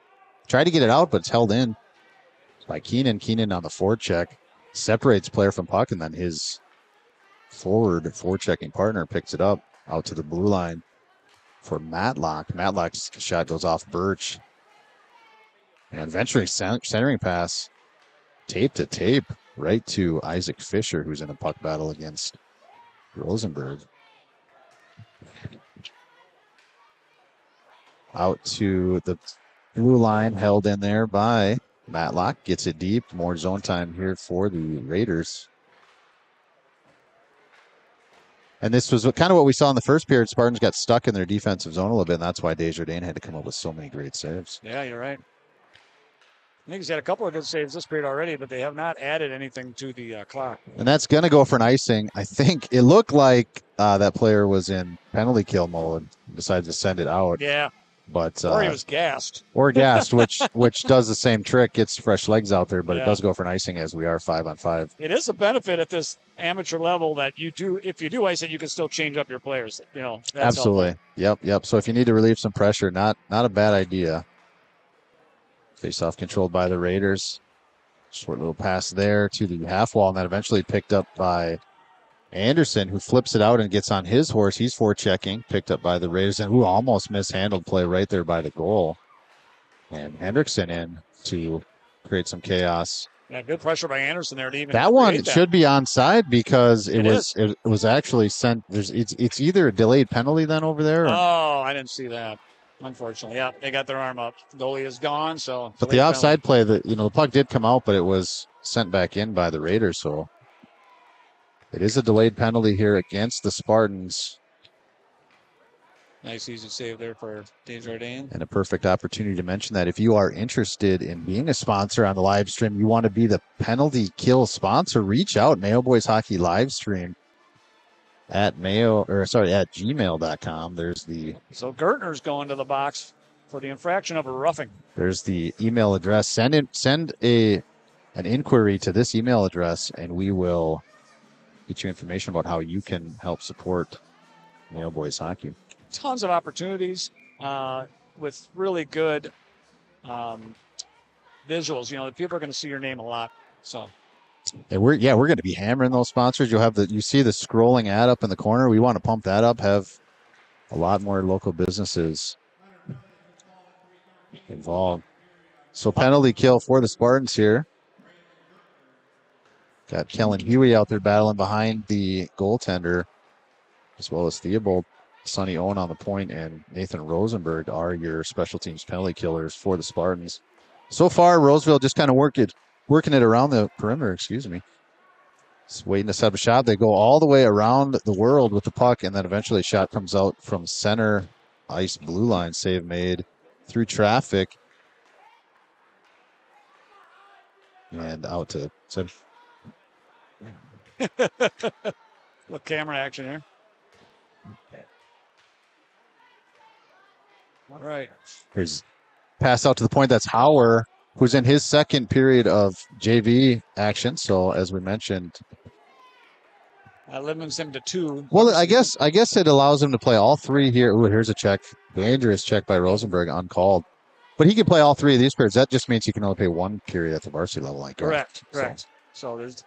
Tried to get it out, but it's held in by Keenan. Keenan on the forecheck. Separates player from puck, and then his forechecking partner picks it up out to the blue line for Matlock. Matlock's shot goes off Birch. And eventually centering pass, tape to tape, right to Isaac Fisher, who's in a puck battle against Rosenberg. Out to the blue line, held in there by Matlock. Gets it deep. More zone time here for the Raiders. And this was kind of what we saw in the first period. Spartans got stuck in their defensive zone a little bit, and that's why Desjardins had to come up with so many great saves. Yeah, you're right. I think he's had a couple of good saves this period already, but they have not added anything to the clock. And that's going to go for an icing. I think it looked like that player was in penalty kill mode, decided to send it out. Yeah. But or he was gassed. Or gassed, which does the same trick, gets fresh legs out there, but it does go for an icing as we are 5-on-5. It is a benefit at this amateur level that if you do ice it, you can still change up your players. That's absolutely. Helpful. Yep. So if you need to relieve some pressure, not a bad idea. Face-off controlled by the Raiders. Short little pass there to the half wall, and then eventually picked up by Anderson, who flips it out and gets on his horse. He's forechecking, picked up by the Raiders, and who almost mishandled play right there by the goal. And Hendrickson in to create some chaos. Yeah, good pressure by Anderson there to even. That one should be onside because it was actually sent. It's either a delayed penalty then over there. Oh, I didn't see that. Unfortunately, yeah, they got their arm up. Goalie is gone, so. But the offside play, the puck did come out, but it was sent back in by the Raiders, so. It is a delayed penalty here against the Spartans. Nice easy save there for Desjardins. And a perfect opportunity to mention that if you are interested in being a sponsor on the live stream, you want to be the penalty kill sponsor, reach out. Mayo Boys Hockey live stream at gmail.com. So Gertner's going to the box for the infraction of a roughing. There's the email address. Send an inquiry to this email address, and we will get you information about how you can help support Mayo boys hockey. Tons of opportunities with really good visuals. You know, people are going to see your name a lot. So. And we're going to be hammering those sponsors. You see the scrolling ad up in the corner. We want to pump that up, have a lot more local businesses involved. So penalty kill for the Spartans here. Got Kellen Huey out there battling behind the goaltender, as well as Theobald. Sonny Owen on the point, and Nathan Rosenberg are your special teams penalty killers for the Spartans. So far, Roseville just kind of working it around the perimeter, Just waiting to set up a shot. They go all the way around the world with the puck, and then eventually a shot comes out from center ice blue line. Save made through traffic. And out to... Little camera action here. All right. Here's pass out to the point. That's Hauer, who's in his second period of JV action. So as we mentioned, that limits him to 2. Well, I guess it allows him to play all 3 here. Ooh, here's a check. Dangerous check by Rosenberg, uncalled. But he can play all 3 of these periods. That just means he can only play 1 period at the varsity level. Like Correct. So there's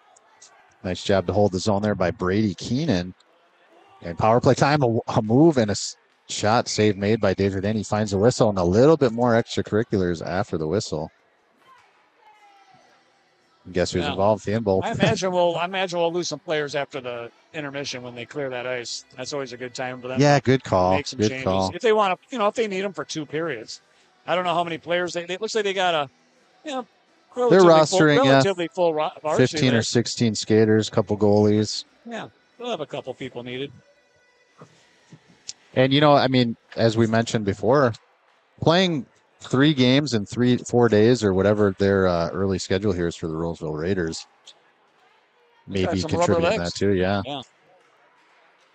nice job to hold the zone there by Brady Keenan. And power play time, a move and a shot save made by David N. He finds the whistle and a little bit more extracurriculars after the whistle. Guess who's involved? Theobald. I imagine we'll lose some players after the intermission when they clear that ice. That's always a good time for them. Yeah, good call. Make some changes if they want to. If they need them for 2 periods. I don't know how many players it looks like they got they're rostering relatively full 15 or 16 skaters, couple goalies. Yeah, they'll have a couple people needed. And as we mentioned before, playing 3 games in 4 days or whatever their early schedule here is for the Roseville Raiders. Maybe contributing that too, yeah.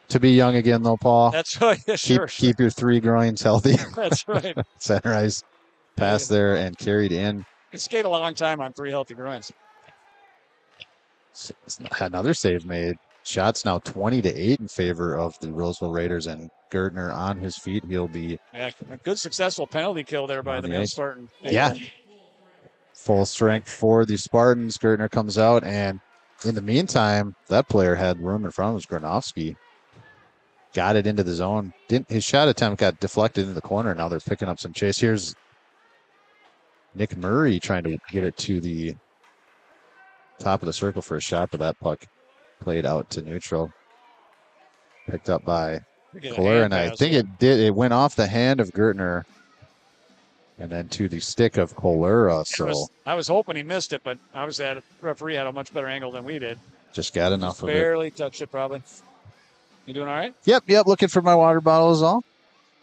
To be young again, though, Paul. That's right. Yeah, sure. Keep your 3 groins healthy. That's right. Center ice pass there and carried in. You skate a long time on 3 healthy groins. Another save made. Shots now 20-8 in favor of the Roseville Raiders, and Gerdner on his feet. He'll be a good successful penalty kill there by the Mayo Spartan. Yeah. Full strength for the Spartans. Gerdner comes out, and in the meantime, that player had room in front of him. Granovsky got it into the zone. His shot attempt got deflected into the corner. Now they're picking up some chase. Here's Nick Murray trying to get it to the top of the circle for a shot, but that puck played out to neutral. Picked up by Kohler, and I think it went off the hand of Gerdner and then to the stick of Kohler. So I was hoping he missed it, but obviously the referee had a much better angle than we did. Just got enough of it. Barely touched it, probably. You doing all right? Yep. Looking for my water bottle is all.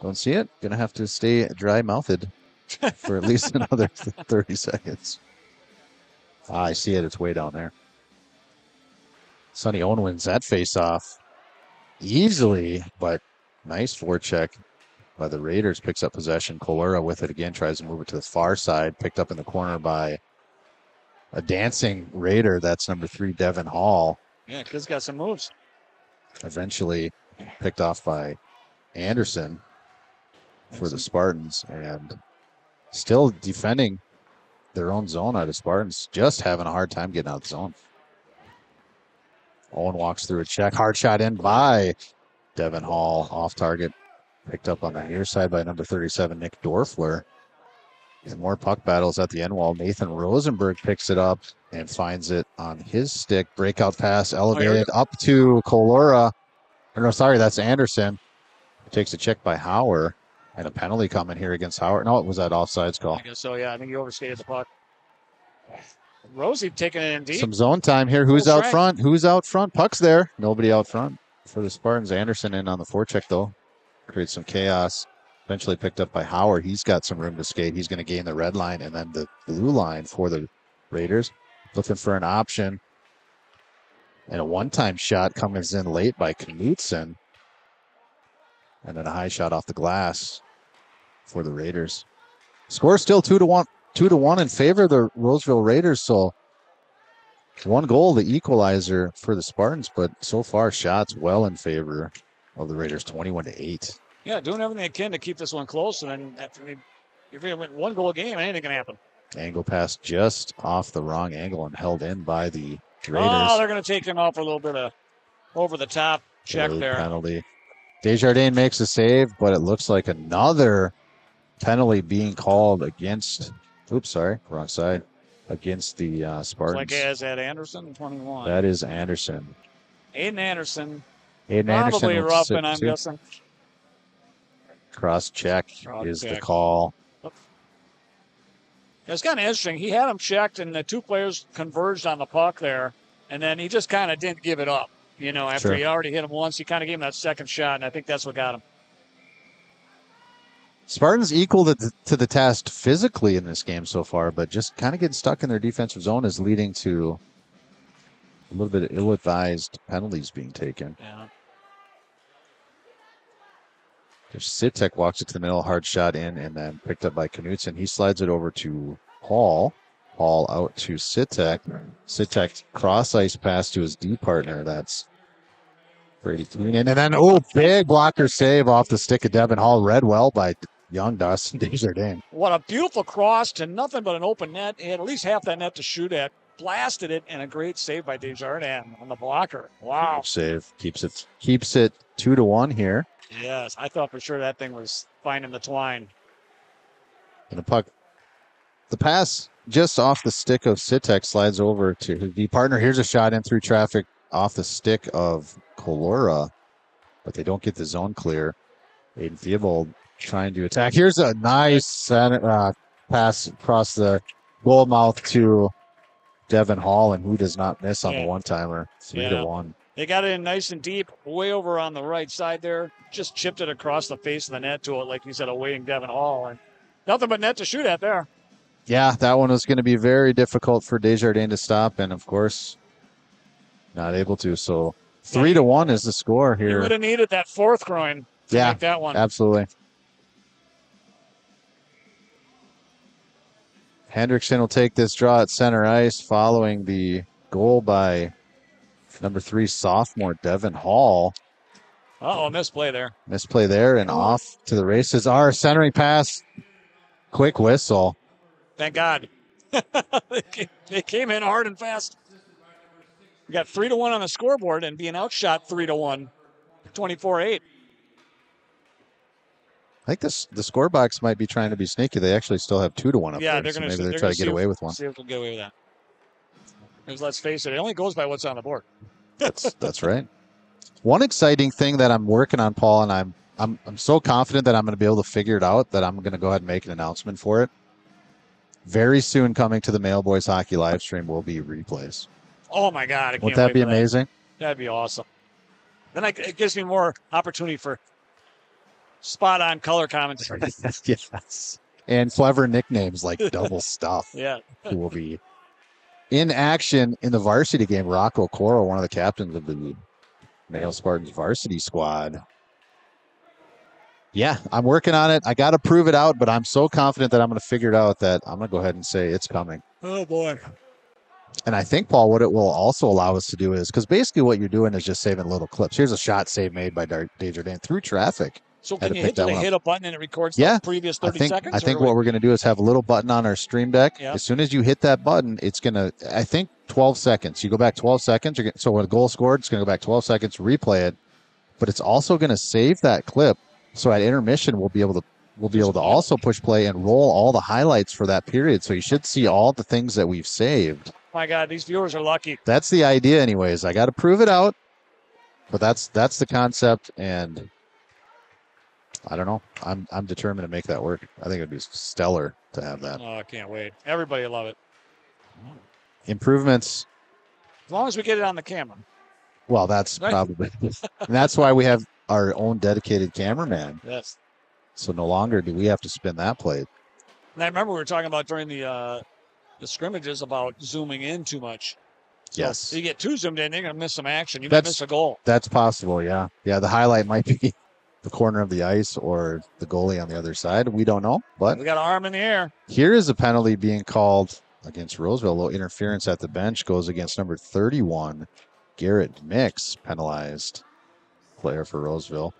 Don't see it. Gonna have to stay dry-mouthed for at least another 30 seconds. I see it. It's way down there. Sonny Owen wins that face-off easily, but nice forecheck by the Raiders. Picks up possession. Colera with it again. Tries to move it to the far side. Picked up in the corner by a dancing Raider. That's number 3, Devin Hall. Yeah, kid's got some moves. Eventually picked off by Anderson for the Spartans, and still defending their own zone out of Spartans. Just having a hard time getting out of the zone. Owen walks through a check. Hard shot in by Devin Hall. Off target. Picked up on the near side by number 37, Nick Dorfler. And more puck battles at the end wall. Nathan Rosenberg picks it up and finds it on his stick. Breakout pass elevated up to Colora. No, sorry, that's Anderson. Takes a check by Hauer. And a penalty coming here against Hauer. No, it was that offsides call. I guess so, yeah. I think he overskated the puck. Rosie taking it in deep. Some zone time here. Who's out front? Who's out front? Puck's there. Nobody out front for the Spartans. Anderson in on the forecheck, though. Creates some chaos. Eventually picked up by Howard. He's got some room to skate. He's going to gain the red line and then the blue line for the Raiders. Looking for an option. And a one-time shot comes in late by Knutson. And then a high shot off the glass for the Raiders. Score still 2-1 in favor of the Roseville Raiders. So One goal, the equalizer for the Spartans, but so far shots well in favor of the Raiders, 21-8. Yeah, doing everything they can to keep this one close, and then if you win one goal a game, anything can happen. Angle pass just off the wrong angle and held in by the Raiders. Oh, they're going to take him out for a little bit of over the top check there. Penalty. Desjardins makes a save, but it looks like another penalty being called against. Oops, sorry, wrong side. Against the Spartans. Like as at Anderson, 21. That is Anderson. Aiden Anderson. Probably roughing, I'm guessing. Cross check is the call. It's kind of interesting. He had him checked, and the two players converged on the puck there, and then he just kind of didn't give it up. After he already hit him once, he kind of gave him that second shot, and I think that's what got him. Spartans equal to the test physically in this game so far, but just kind of getting stuck in their defensive zone is leading to a little bit of ill-advised penalties being taken. Yeah. Sitek walks it to the middle, hard shot in, and then picked up by Knutson. He slides it over to Paul. Paul out to Sitek. Sitek cross-ice pass to his D partner. That's Brady Keenan. And then, big blocker save off the stick of Devin Hall. Read well by young Dustin Desjardins. What a beautiful cross to nothing but an open net. He had at least half that net to shoot at. Blasted it, and a great save by Desjardins on the blocker. Wow. Good save. Keeps it 2-1 here. Yes, I thought for sure that thing was finding the twine. And the puck, the pass just off the stick of Sitek slides over to his D partner. Here's a shot in through traffic off the stick of Colora, but they don't get the zone clear. Aiden Theobald trying to attack. Here's a nice pass across the goal mouth to Devin Hall, and who does not miss on the one-timer. 3-1. They got it in nice and deep, way over on the right side there. Just chipped it across the face of the net to it, like you said, awaiting Devin Hall. And nothing but net to shoot at there. Yeah, that one was going to be very difficult for Desjardins to stop, and of course, not able to. So 3-1 is the score here. You would have needed that fourth groin to make that one. Absolutely. Hendrickson will take this draw at center ice following the goal by number 3 sophomore Devin Hall. Misplay there. Misplay there, and off to the races. Our centering pass. Quick whistle. Thank God. They came in hard and fast. We got 3-1 on the scoreboard and being outshot 3-1. 24-8. I think the score box might be trying to be sneaky. They actually still have 2-1 up there. They're going to maybe they're trying to get away with one. See if we'll get away with that. Because let's face it, it only goes by what's on the board. That's right. One exciting thing that I'm working on, Paul, and I'm so confident that I'm going to be able to figure it out that I'm going to go ahead and make an announcement for it. Very soon coming to the Mayo Boys Hockey live stream will be replays. Oh, my God. Would that be amazing? That'd be awesome. Then it gives me more opportunity for spot-on color commentary. Yes. And clever nicknames like Double Stuff. Yeah. Who will be in action in the varsity game. Rocco Coro, one of the captains of the Mayo Spartans varsity squad. Yeah, I'm working on it. I got to prove it out, but I'm so confident that I'm going to figure it out that I'm going to go ahead and say it's coming. Oh, boy. And I think, Paul, what it will also allow us to do is, because basically what you're doing is just saving little clips. Here's a shot save made by Desjardins through traffic. So can you hit a button and it records the previous 30 seconds? I think what we're going to do is have a little button on our stream deck. Yep. As soon as you hit that button, it's going to, I think, 12 seconds. You go back 12 seconds. So when a goal scored, it's going to go back 12 seconds, replay it. But it's also going to save that clip. So at intermission, we'll be able to also push play and roll all the highlights for that period. So you should see all the things that we've saved. My God, these viewers are lucky. That's the idea anyways. I got to prove it out. But that's the concept, and I don't know. I'm determined to make that work. I think it'd be stellar to have that. Oh, I can't wait. Everybody will love it. Improvements. As long as we get it on the camera. Well, that's probably. And that's why we have our own dedicated cameraman. Yes. So no longer do we have to spin that plate. And I remember we were talking about during the scrimmages about zooming in too much. So yes. if you get too zoomed in, you're going to miss some action. You might miss a goal. That's possible, yeah. Yeah, the highlight might be the corner of the ice or the goalie on the other side. We don't know, but we got an arm in the air. Here is a penalty being called against Roseville. A little interference at the bench goes against number 31, Garrett Mix, penalized player for Roseville.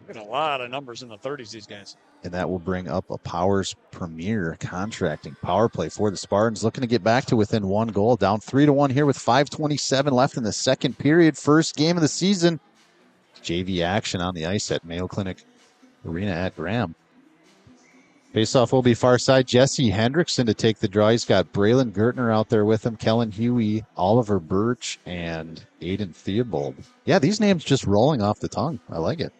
Got a lot of numbers in the 30s, these guys. And that will bring up a Powers Premier contracting power play for the Spartans, looking to get back to within 1 goal, down 3-1 here with 5:27 left in the second period. First game of the season. JV action on the ice at Mayo Clinic Arena at Graham. Faceoff will be far side. Jesse Hendrickson to take the draw. He's got Braylon Gertner out there with him, Kellen Huey, Oliver Birch, and Aiden Theobald. Yeah, these names just rolling off the tongue. I like it.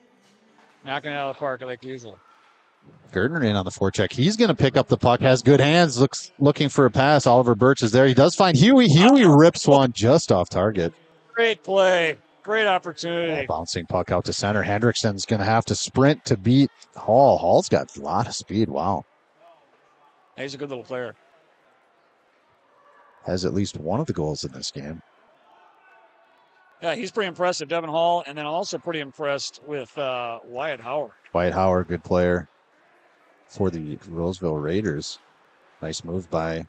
Knocking it out of the park like usual. Gertner in on the forecheck. He's going to pick up the puck. Has good hands. Looking for a pass. Oliver Birch is there. He does find Huey. Huey rips one just off target. Great play. Great opportunity. Bouncing puck out to center. Hendrickson's going to have to sprint to beat Hall. Hall's got a lot of speed. Wow. He's a good little player. Has at least one of the goals in this game. Yeah, he's pretty impressive. Devin Hall, and then also pretty impressed with Wyatt Howard. Wyatt Howard, good player for the Roseville Raiders. Nice move by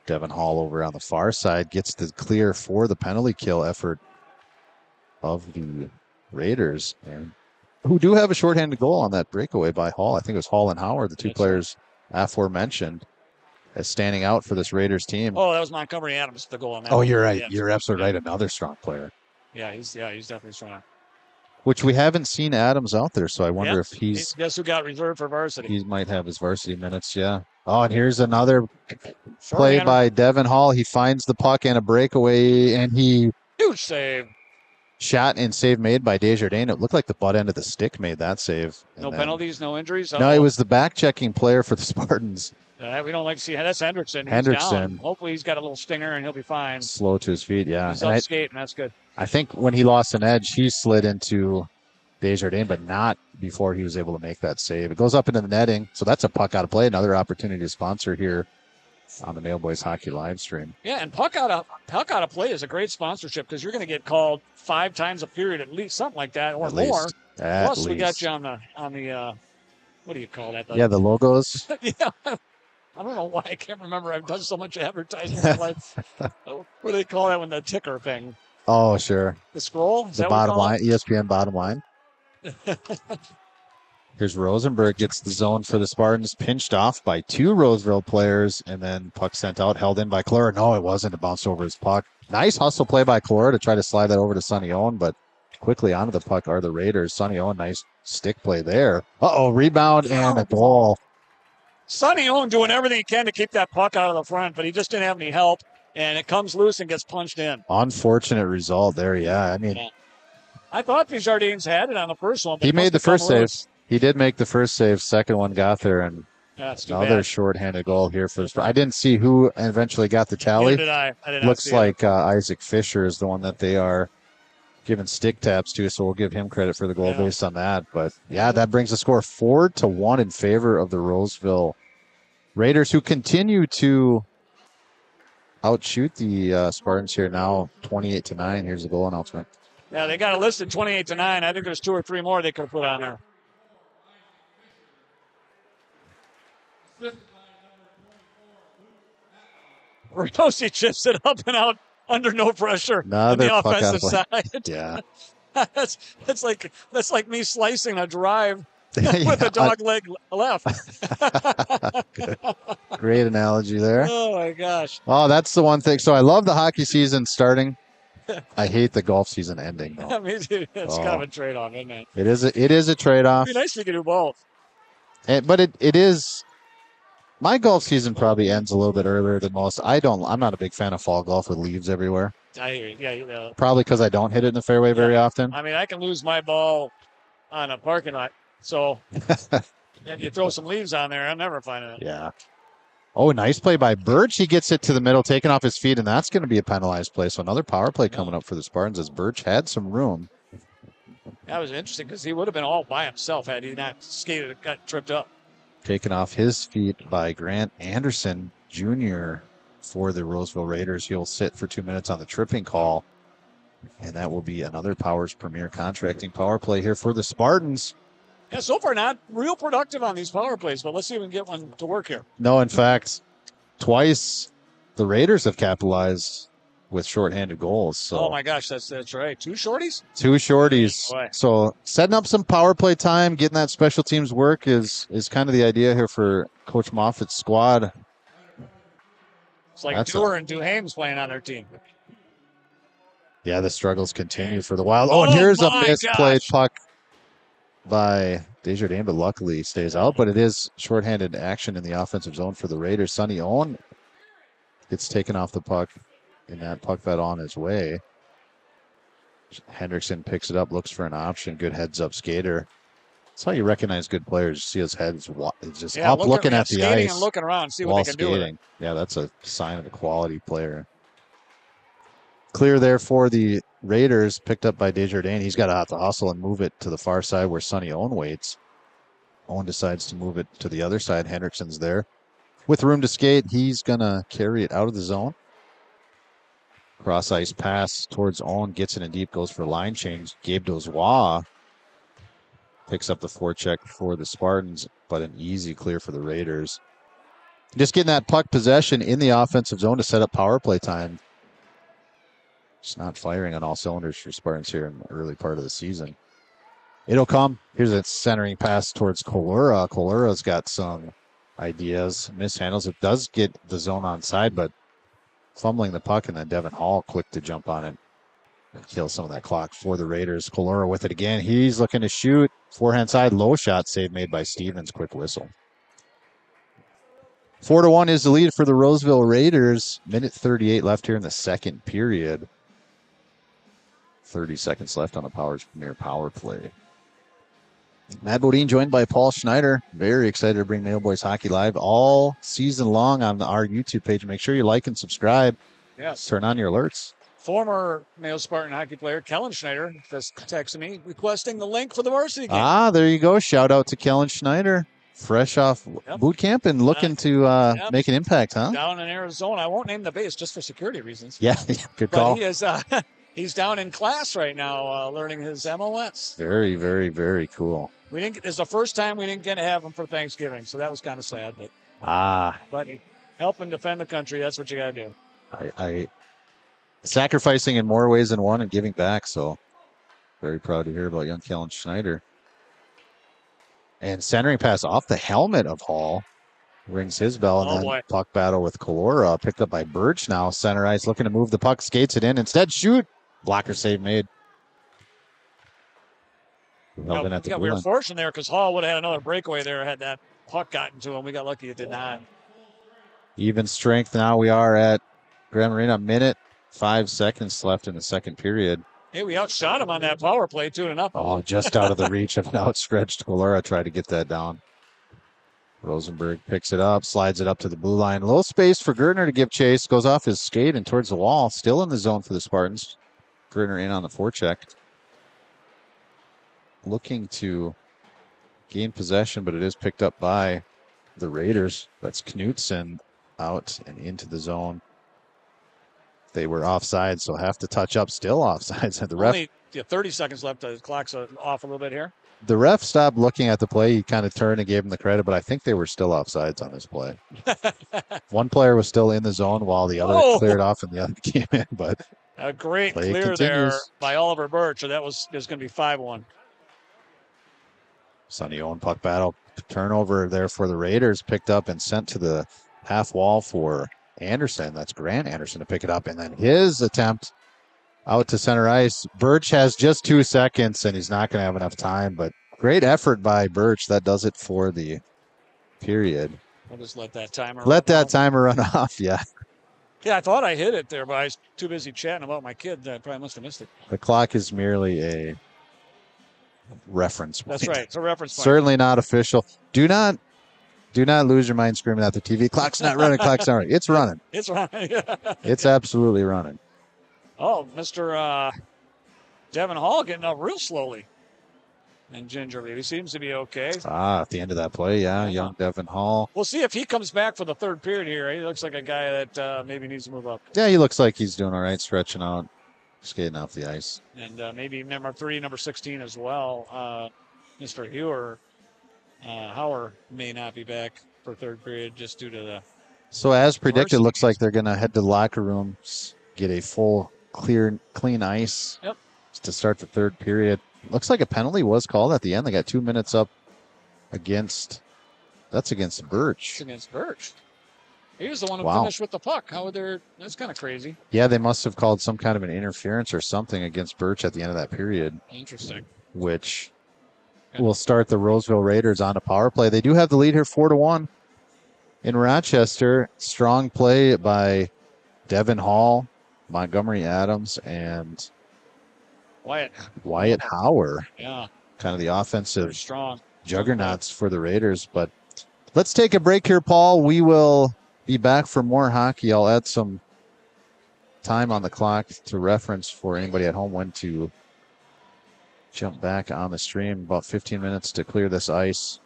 Devin Hall over on the far side. Gets the clear for the penalty kill effort of the Raiders, and who do have a shorthanded goal on that breakaway by Hall. I think it was Hall and Howard, the two players aforementioned, as standing out for this Raiders team. Oh, that was Montgomery Adams, the goal on that. Oh, you're right. You're absolutely right. Another strong player. Yeah, he's definitely strong. Which we haven't seen Adams out there, so I wonder if he's... Guess who got reserved for varsity? He might have his varsity minutes, yeah. Oh, and here's another play by Devin Hall. He finds the puck and a breakaway, and he... Huge save. Shot and save made by Desjardins. It looked like the butt end of the stick made that save. No penalties, no injuries? No, it was the back-checking player for the Spartans. We don't like to see that's Hendrickson. Hendrickson. Hopefully he's got a little stinger and he'll be fine. Slow to his feet, yeah. He's up skating, that's good. I think when he lost an edge, he slid into Desjardins, but not before he was able to make that save. It goes up into the netting, so that's a puck out of play. Another opportunity to sponsor here on the Mayo Boys Hockey live stream. Yeah, and puck out of play is a great sponsorship because you're going to get called 5 times a period at least, something like that, or more. Plus, we got you on the what do you call that? The logos. Yeah. I don't know why I can't remember. I've done so much advertising in my life. What do they call that when the ticker thing? Oh, sure. The scroll? The bottom line, ESPN bottom line. Here's Rosenberg, gets the zone for the Spartans, pinched off by 2 Roseville players, and then puck sent out, held in by Clora. No, it wasn't. It bounced over his puck. Nice hustle play by Clora to try to slide that over to Sonny Owen, but quickly onto the puck are the Raiders. Sonny Owen, nice stick play there. Rebound and a goal. Sonny Owen doing everything he can to keep that puck out of the front, but he just didn't have any help, and it comes loose and gets punched in. Unfortunate result there, yeah. I mean, I thought Desjardins had it on the first one. But he made the first save. He did make the first save. Second one got there, and another shorthanded goal here for the. I didn't see who eventually got the tally. Neither did I. I did not Looks like Isaac Fisher is the one that they are giving stick taps to, so we'll give him credit for the goal based on that. But yeah, that brings the score 4-1 in favor of the Roseville Raiders, who continue to outshoot the Spartans here now, 28-9. Here's the goal announcement. Yeah, they got it listed 28-9. I think there's 2 or 3 more they could have put on there. Rossi chips it up and out under no pressure on the offensive side. Yeah, that's like me slicing a drive with a dog leg left. Great analogy there. Oh my gosh. Oh, that's the one thing. So I love the hockey season starting. I hate the golf season ending, though. I mean, it's kind of a trade-off, isn't it? It is a trade-off. It'd be nice if you could do both. But it is. My golf season probably ends a little bit earlier than most. I'm not a big fan of fall golf with leaves everywhere. I hear you. Yeah. Probably because I don't hit it in the fairway very often. I mean, I can lose my ball on a parking lot. So if you throw some leaves on there, I'm never finding it. Yeah. Oh, nice play by Birch. He gets it to the middle, taking off his feet, and that's going to be a penalized play. So another power play coming up for the Spartans as Birch had some room. That was interesting because he would have been all by himself had he not skated and got tripped up. Taken off his feet by Grant Anderson Jr. for the Roseville Raiders. He'll sit for 2 minutes on the tripping call. And that will be another Powers Premier contracting power play here for the Spartans. Yeah, so far not real productive on these power plays, but let's see if we can get one to work here. No, in fact, twice the Raiders have capitalized with shorthanded goals. So. Oh my gosh, that's right. 2 shorties? 2 shorties. Oh, so setting up some power play time, getting that special teams work is kind of the idea here for Coach Moffitt's squad. It's like Dewar and Duhame's playing on their team. Yeah, the struggles continue for the Wild. Oh, and here's a misplayed puck by Desjardins, but luckily stays out. But it is shorthanded action in the offensive zone for the Raiders. Sonny Owen gets taken off the puck, and that puck got on his way. Hendrickson picks it up, looks for an option. Good heads-up skater. That's how you recognize good players. You see his head's just up, looking at the ice. And looking around, see what they can do with it. Yeah, that's a sign of a quality player. Clear there for the Raiders, picked up by Desjardins. He's got to have to hustle and move it to the far side where Sonny Owen waits. Owen decides to move it to the other side. Hendrickson's there. With room to skate, he's going to carry it out of the zone. Cross ice pass towards Owen, gets it in deep, goes for line change. Gabe Dozois picks up the forecheck for the Spartans, but an easy clear for the Raiders. Just getting that puck possession in the offensive zone to set up power play time. Just not firing on all cylinders for Spartans here in the early part of the season. It'll come. Here's a centering pass towards Kolura. Kolura's got some ideas. Mishandles it. Does get the zone onside, but fumbling the puck, and then Devin Hall quick to jump on it and kill some of that clock for the Raiders. Kolura with it again. He's looking to shoot. Forehand side, low shot save made by Stevens. Quick whistle. 4-1 is the lead for the Roseville Raiders. Minute 38 left here in the second period. 30 seconds left on the Powers Premier power play. Matt Bodine joined by Paul Schneider. Very excited to bring Mayo Boys Hockey live all season long on our YouTube page. Make sure you like and subscribe. Yes. Turn on your alerts. Former Mayo Spartan hockey player Kellen Schneider just texted me requesting the link for the varsity game. Ah, there you go. Shout out to Kellen Schneider. Fresh off boot camp and looking to make an impact, huh? Down in Arizona. I won't name the base just for security reasons. Yeah, good call. But he is, he's down in class right now learning his MOS. Very, very, very cool. It's the first time we didn't get to have him for Thanksgiving, so that was kind of sad. But helping defend the country, that's what you got to do. I sacrificing in more ways than one and giving back, so very proud to hear about young Kellen Schneider. And centering pass off the helmet of Hall. Rings his bell, and then puck battle with Kolora. Picked up by Birch now. Center ice looking to move the puck. Skates it in. Instead, shoot. Blocker save made. We were fortunate there because Hall would have had another breakaway there had that puck gotten to him. We got lucky it did not. Even strength now. We are at Grand Marina. Minute 5 seconds left in the second period. Hey, we outshot him on that power play 2-0. Oh, just out of the reach of an outstretched Kolora. Tried to get that down. Rosenberg picks it up, slides it up to the blue line. A little space for Gertner to give chase. Goes off his skate and towards the wall. Still in the zone for the Spartans. Gertner in on the forecheck. Looking to gain possession, but it is picked up by the Raiders. That's Knutson out and into the zone. They were offside, so have to touch up. Still offsides. The ref. Only 30 seconds left. The clock's off a little bit here. The ref stopped looking at the play. He kind of turned and gave him the credit, but I think they were still offsides on this play. One player was still in the zone while the other cleared off and the other came in. But a great clear there by Oliver Birch. So there's going to be 5-1. Sonny Owen puck battle. Turnover there for the Raiders. Picked up and sent to the half wall for Anderson. That's Grant Anderson to pick it up. And then his attempt out to center ice. Birch has just 2 seconds, and he's not going to have enough time. But great effort by Birch. That does it for the period. I'll just let that timer run off. Yeah. Yeah, I thought I hit it there, but I was too busy chatting about my kid that I probably must have missed it. The clock is merely a reference point. That's right. It's a reference point. Certainly not official. Do not lose your mind screaming at the TV. Clock's not running. Clock's not running. It's running. It's running. It's absolutely running. Oh, Mr. Devin Hall getting up real slowly and gingerly. He seems to be okay. At the end of that play, young Devin Hall. We'll see if he comes back for the third period here. He looks like a guy that maybe needs to move up. Yeah, he looks like he's doing all right, stretching out, skating off the ice. And maybe number 16 as well. Mr. Hauer may not be back for third period just due to the So as predicted, looks like they're going to head to the locker rooms, get a full clean ice to start the third period. Looks like a penalty was called at the end. They got 2 minutes up against Birch. It's against Birch. He was the one who finished with the puck. That's kind of crazy. Yeah, they must have called some kind of an interference or something against Birch at the end of that period. Interesting. Which will start the Roseville Raiders on a power play. They do have the lead here 4-1 in Rochester. Strong play by Devin Hall, Montgomery Adams, and Wyatt Hauer. Yeah. Kind of the offensive strong juggernauts for the Raiders. But let's take a break here, Paul. We will be back for more hockey. I'll add some time on the clock to reference for anybody at home when to jump back on the stream. About 15 minutes to clear this ice.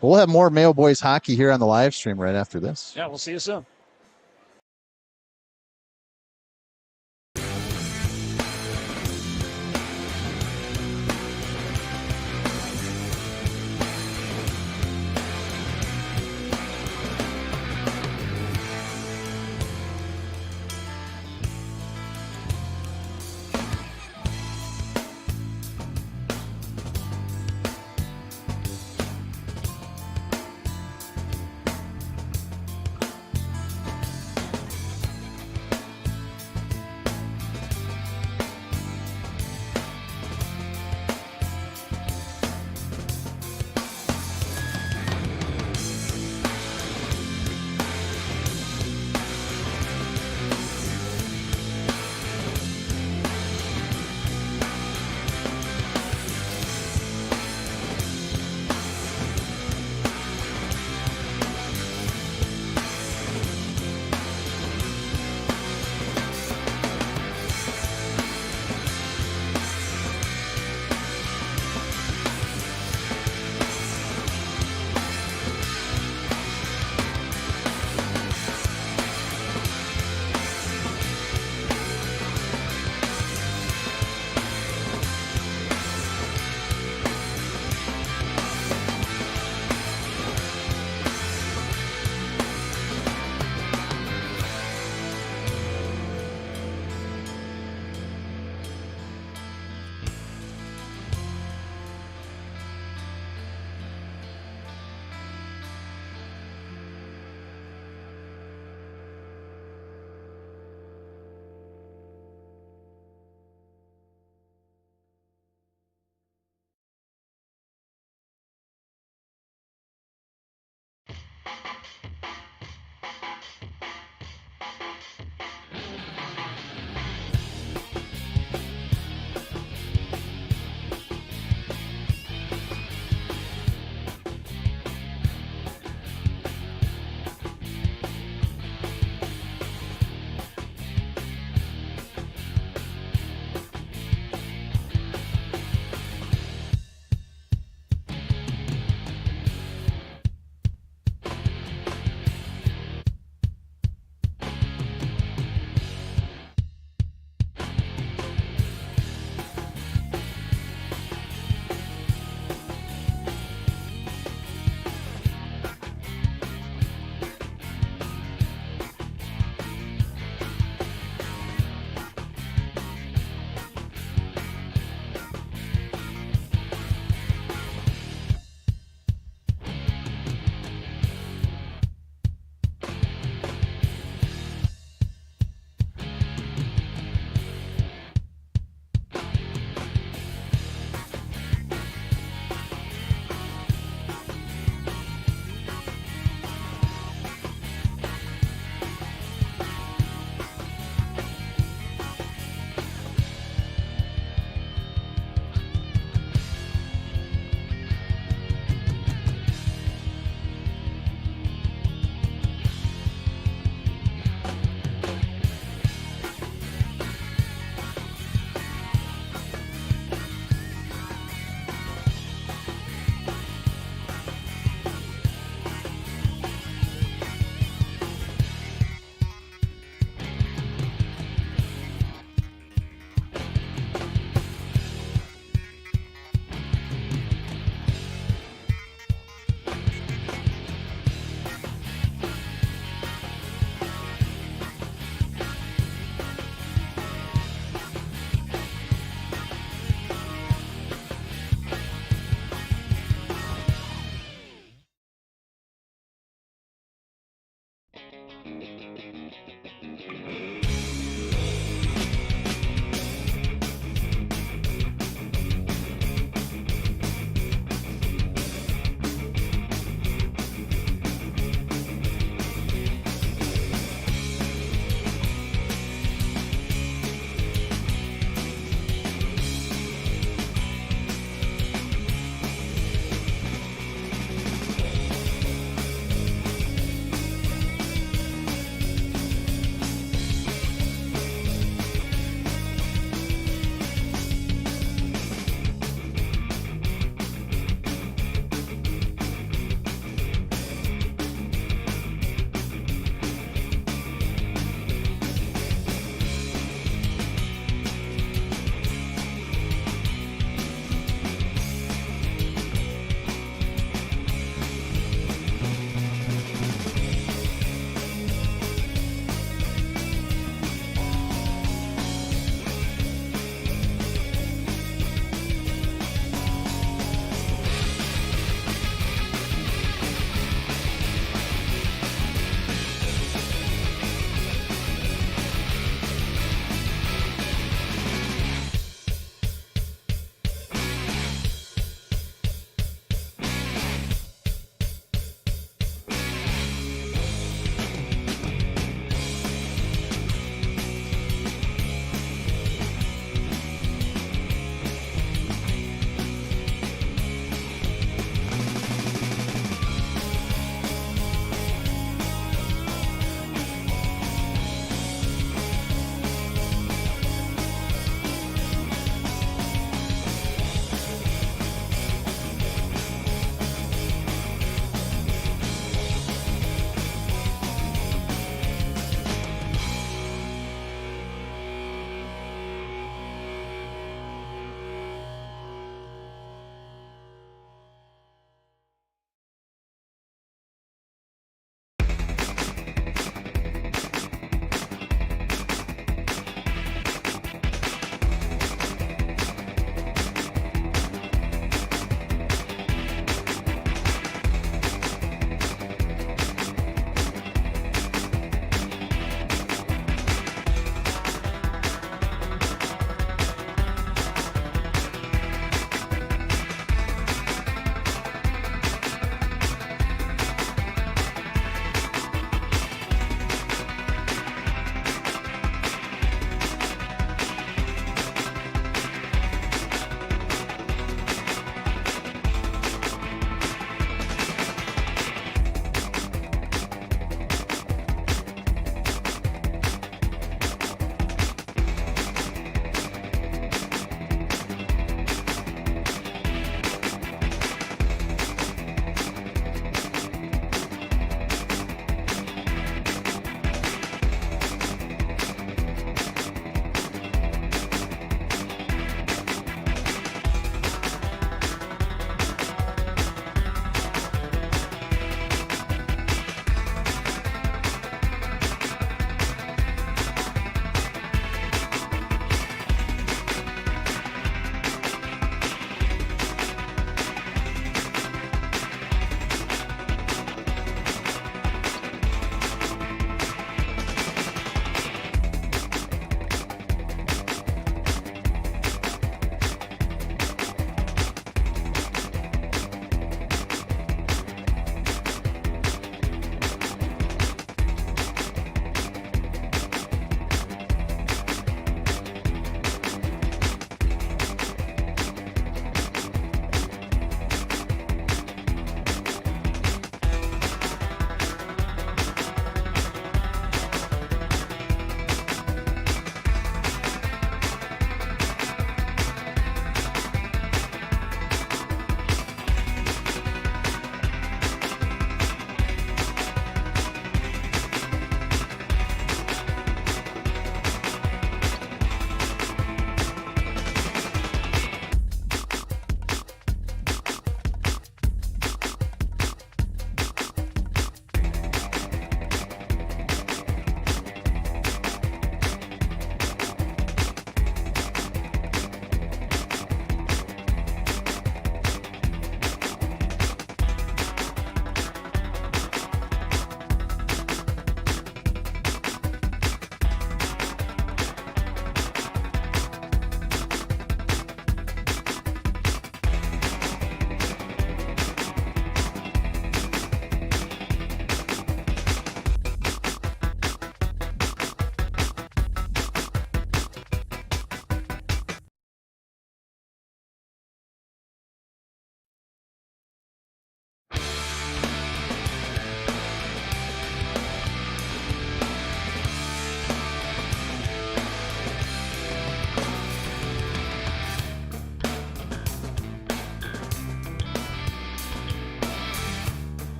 But we'll have more Mayo Boys hockey here on the live stream right after this. Yeah, we'll see you soon.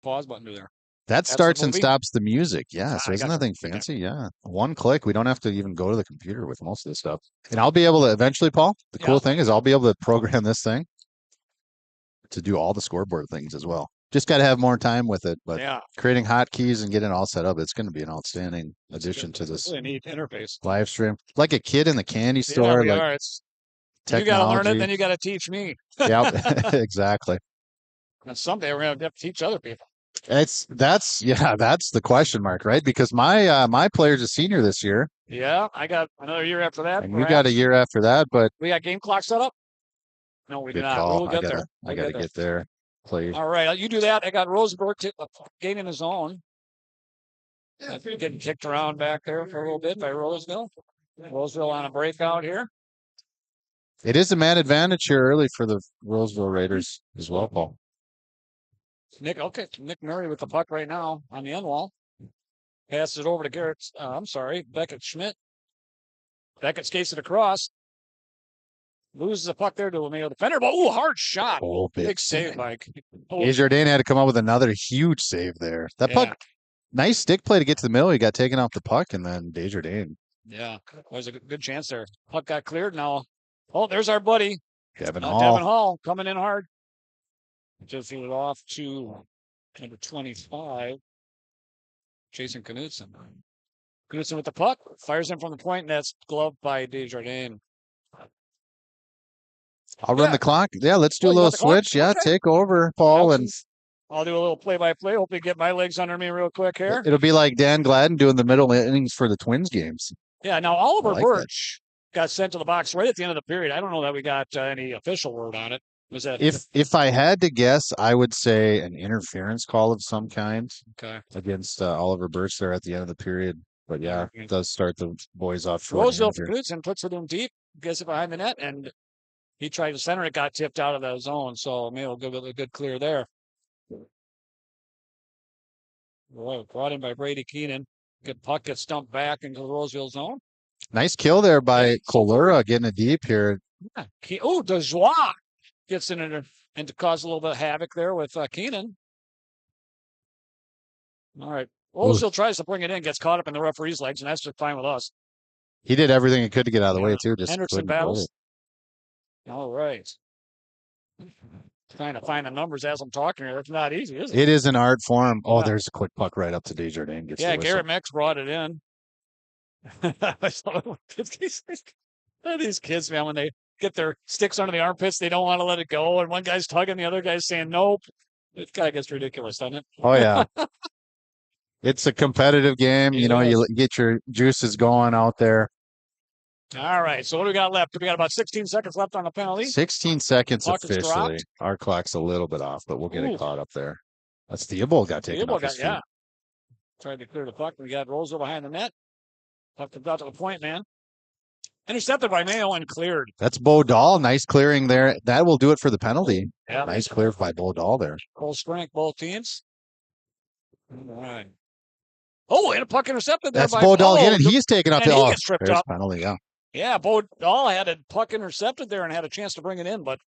pause button to there. That starts and stops the music. Yeah. So isn't nothing fancy? Yeah. One click. We don't have to even go to the computer with most of this stuff. And I'll be able to eventually, Paul, the cool thing is I'll be able to program this thing to do all the scoreboard things as well. Just got to have more time with it. But creating hotkeys and getting it all set up, it's going to be an outstanding addition to this really neat interface. Live stream. Like a kid in the candy store. Yeah, like you got to learn it, then you got to teach me. Yeah, exactly. And someday we're going to have to teach other people. That's the question mark, right? Because my player's a senior this year. Yeah, I got another year after that. And you got a year after that, but we got game clock set up. No, we do not. We'll get there. I got to get there. Play. All right, you do that. I got Roseville gaining his own. Getting kicked around back there for a little bit by Roseville. Roseville on a breakout here. It is a man advantage here early for the Roseville Raiders as well, Paul. Nick Murray with the puck right now on the end wall. Passes it over to Beckett Schmidt. Beckett skates it across. Loses the puck there to a Mayo defender. But, hard shot. Big save, Mike. Desjardins had to come up with another huge save there. That puck, nice stick play to get to the middle. He got taken off the puck, and then Desjardins. Yeah, there's a good chance there. Puck got cleared now. Oh, there's our buddy. Devin Hall. Devin Hall coming in hard. Just threw it off to number 25, Jason Knutson. Knutson with the puck. Fires in from the point, and that's gloved by Desjardins. I'll run the clock. Yeah, let's do a little switch. Yeah, take over, Paul. And I'll do a little play-by-play. Hopefully get my legs under me real quick here. It'll be like Dan Gladden doing the middle innings for the Twins games. Yeah, now Oliver Birch got sent to the box right at the end of the period. I don't know that we got any official word on it. Was that if I had to guess, I would say an interference call of some kind against Oliver Birch there at the end of the period. But yeah, it does start the boys off. Roseville Knudsen puts it in deep, gets it behind the net, and he tried to center it, got tipped out of the zone. So Mayo will give it a good clear there. Brought in by Brady Keenan. Good puck gets stumped back into the Roseville zone. Nice kill there by Colura getting it deep here. Yeah. Dejoie gets in and to cause a little bit of havoc there with Keenan. All right. Roseville tries to bring it in, gets caught up in the referee's legs, and that's just fine with us. He did everything he could to get out of the way, too. Just Henderson battles. All right. Trying to find the numbers as I'm talking here. That's not easy, is it? It is an art form. Oh, there's a quick puck right up to Desjardins. Garrett Mix brought it in. These kids, man, when they get their sticks under the armpits, they don't want to let it go. And one guy's tugging, the other guy's saying, nope. This guy gets ridiculous, doesn't it? Oh, yeah. It's a competitive game. You get your juices going out there. All right. So what do we got left? We got about 16 seconds left on the penalty. 16 seconds officially. Our clock's a little bit off, but we'll get it caught up there. That's Theobald got taken off his feet. Yeah. Tried to clear the puck. We got Roseville behind the net. Puck comes out to the point, man. Intercepted by Mayo and cleared. That's Bo Dahl. Nice clearing there. That will do it for the penalty. Yeah. Nice clear by Bo Dahl there. Full strength, both teams. All right. Oh, and a puck intercepted there. That's Bo Dahl again, and he's taken up the gets tripped up. Penalty, yeah. Yeah, Bo Dahl had a puck intercepted there and had a chance to bring it in, but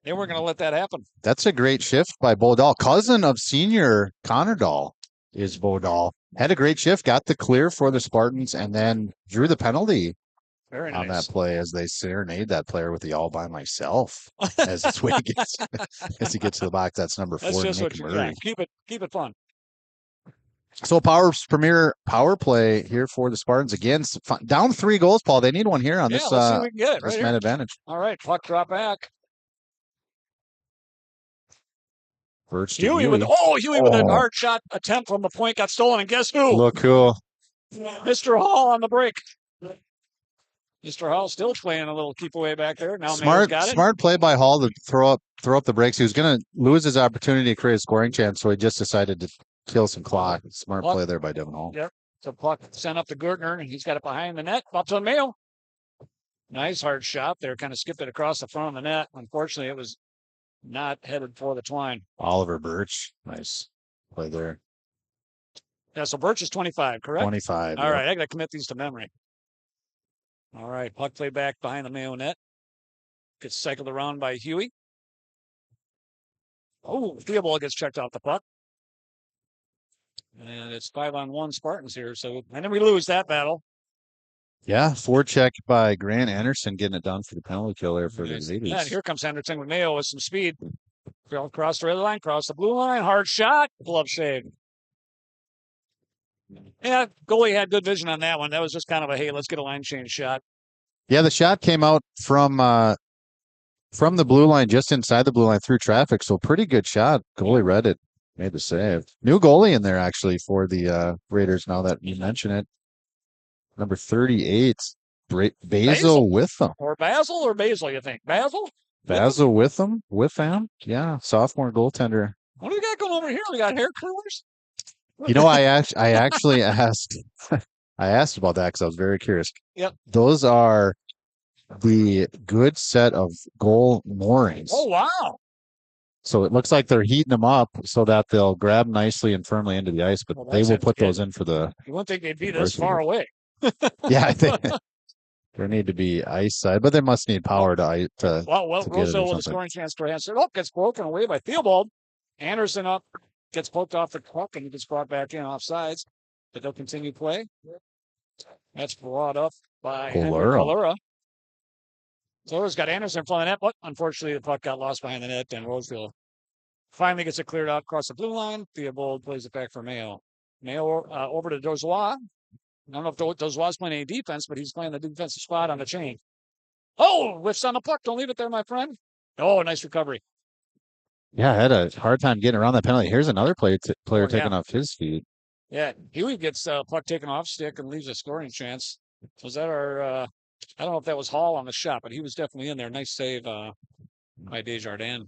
they weren't going to let that happen. That's a great shift by Bo Dahl. Cousin of senior Connor Dahl is Bo Dahl. Had a great shift, got the clear for the Spartans, and then drew the penalty on that play as they serenade that player with the all by myself as his way gets as he gets to the box. That's number 4, Nick Murray. Keep it fun. So premier power play here for the Spartans again. Down 3 goals, Paul. They need one here on this man advantage. All right, puck drop back. Huey with a hard shot attempt from the point got stolen, and guess who? Look who. Mr. Hall on the break. Mr. Hall still playing a little keep away back there. Now Mayo's got it. Smart play by Hall to throw up the brakes. He was going to lose his opportunity to create a scoring chance, so he just decided to kill some clock. Smart play there by Devin Hall. Yep. So puck sent up to Gertner, and he's got it behind the net. Up to Mayo. Nice hard shot there. Kind of skipped it across the front of the net. Unfortunately, it was not headed for the twine. Oliver Birch. Nice play there. Yeah, so Birch is 25, correct? 25. All right, I got to commit these to memory. All right, puck play back behind the Mayo net. Gets cycled around by Huey. Oh, Theobald gets checked off the puck. And it's 5-on-1 Spartans here. So, and then we lose that battle. Yeah, forecheck by Grant Anderson getting it done for the penalty kill there for the Raiders. Yeah, and here comes Henderson with Mayo with some speed. Cross the red line, cross the blue line, hard shot, glove save. Yeah, goalie had good vision on that one. That was just kind of a, hey, let's get a line change shot. Yeah, the shot came out from the blue line, just inside the blue line through traffic. So pretty good shot. Goalie read it, made the save. New goalie in there actually for the Raiders now that you mention it. Number 38, Basil Witham. Or Basil, you think? Basil Witham? Yeah, sophomore goaltender. What do we got going over here? We got hair curlers? You know, I actually asked I asked about that because I was very curious. Yep. Those are the good set of goal moorings. Oh, wow. So it looks like they're heating them up so that they'll grab nicely and firmly into the ice, but they will put those in for the... You wouldn't think they'd be this far away. Yeah, I think there need to be ice side, but they must need power to Roseville with a scoring chance for Hanson. Oh, gets broken away by Theobald. Anderson up, gets poked off the puck, and he gets brought back in off sides. But they'll continue play. That's brought up by Colura. Colura's got Anderson in front of the net, but unfortunately the puck got lost behind the net, and Roseville finally gets it cleared out across the blue line. Theobald plays it back for Mayo. Mayo over to Dozois. I don't know if Dozois playing any defense, but he's playing the defensive spot on the chain. Oh, whiffs on the puck. Don't leave it there, my friend. Oh, nice recovery. Yeah, I had a hard time getting around that penalty. Here's another player taking off his feet. Yeah, Huey gets puck taken off stick and leaves a scoring chance. Was that our... I don't know if that was Hall on the shot, but he was definitely in there. Nice save by Desjardins.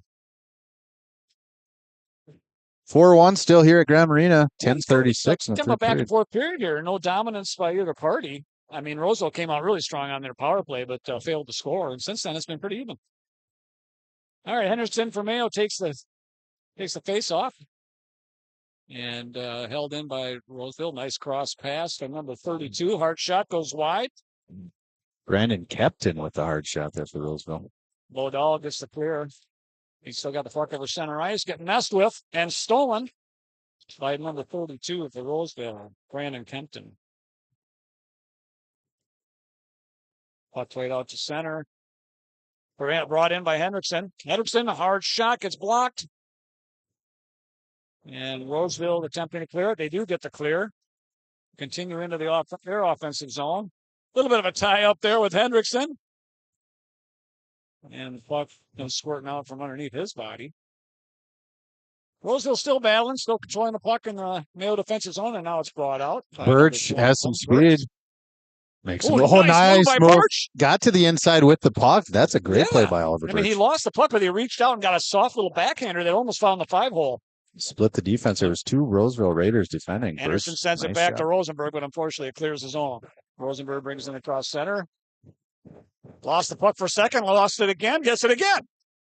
4-1 still here at Grand Marina. 10:36 in the third back period. and forth period here. No dominance by either party. I mean, Roseville came out really strong on their power play, but failed to score. And since then, it's been pretty even. All right, Henderson for Mayo takes the face off. And held in by Roseville. Nice cross pass from number 32. Hard shot goes wide. Brandon Kepton with the hard shot there for Roseville. Bodal gets the clear. He's still got the puck over center ice, getting messed with and stolen by number 32 for Roseville, Brandon Kempton. Puck played out to center. Brought in by Hendrickson. Hendrickson, a hard shot, gets blocked. And Roseville attempting to clear it. They do get the clear. Continue into their offensive zone. A little bit of a tie up there with Hendrickson. And the puck squirting out from underneath his body. Roseville still battling, still controlling the puck in the Mayo defensive zone, and now it's brought out. Birch has some speed. Makes nice move. Birch. Got to the inside with the puck. That's a great play by Oliver Birch. I mean, he lost the puck, but he reached out and got a soft little backhander that almost found the 5-hole. Split the defense. There was two Roseville Raiders defending. Anderson sends it back to Rosenberg, but unfortunately it clears his own. Rosenberg brings it across center. Lost the puck for a second, lost it again, gets it again.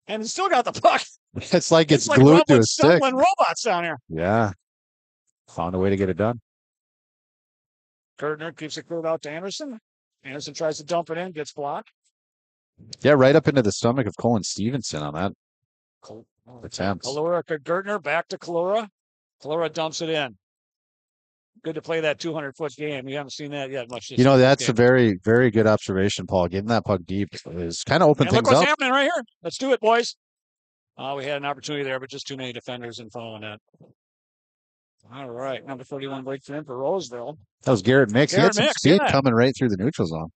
And still got the puck. It's like it's glued to a stick. Robots down here. Yeah. Found a way to get it done. Gertner keeps it cleared out to Anderson. Anderson tries to dump it in, gets blocked. Yeah, right up into the stomach of Colin Stevenson on that attempt. Kalura to Gertner, back to Kalura. Kalura dumps it in. Good to play that 200-foot game. You haven't seen that yet much. That's a very, very good observation, Paul. Getting that puck deep is kind of open things up. Look what's happening right here. Let's do it, boys. We had an opportunity there, but just too many defenders in front of the net. All right, number 31 breakthrough in for Roseville. That was Garrett Mix. He had some speed coming right through the neutral zone.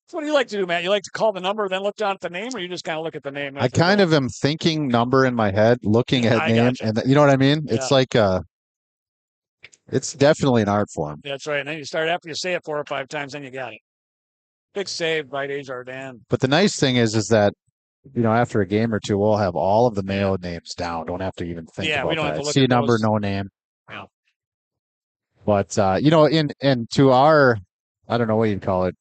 So what do you like to do, Matt? You like to call the number, then look down at the name, or you just kind of look at the name? I kind of am thinking number in my head, looking at name, and you know what I mean? Yeah. It's like it's definitely an art form. That's right. And then you start after you say it 4 or 5 times, then you got it. Big save by Desjardins. But the nice thing is that after a game or two, we'll have all of the Mayo names down. Don't have to even think about we don't that. have to look See at number, those. no name. Yeah. But and to our, I don't know what you'd call it,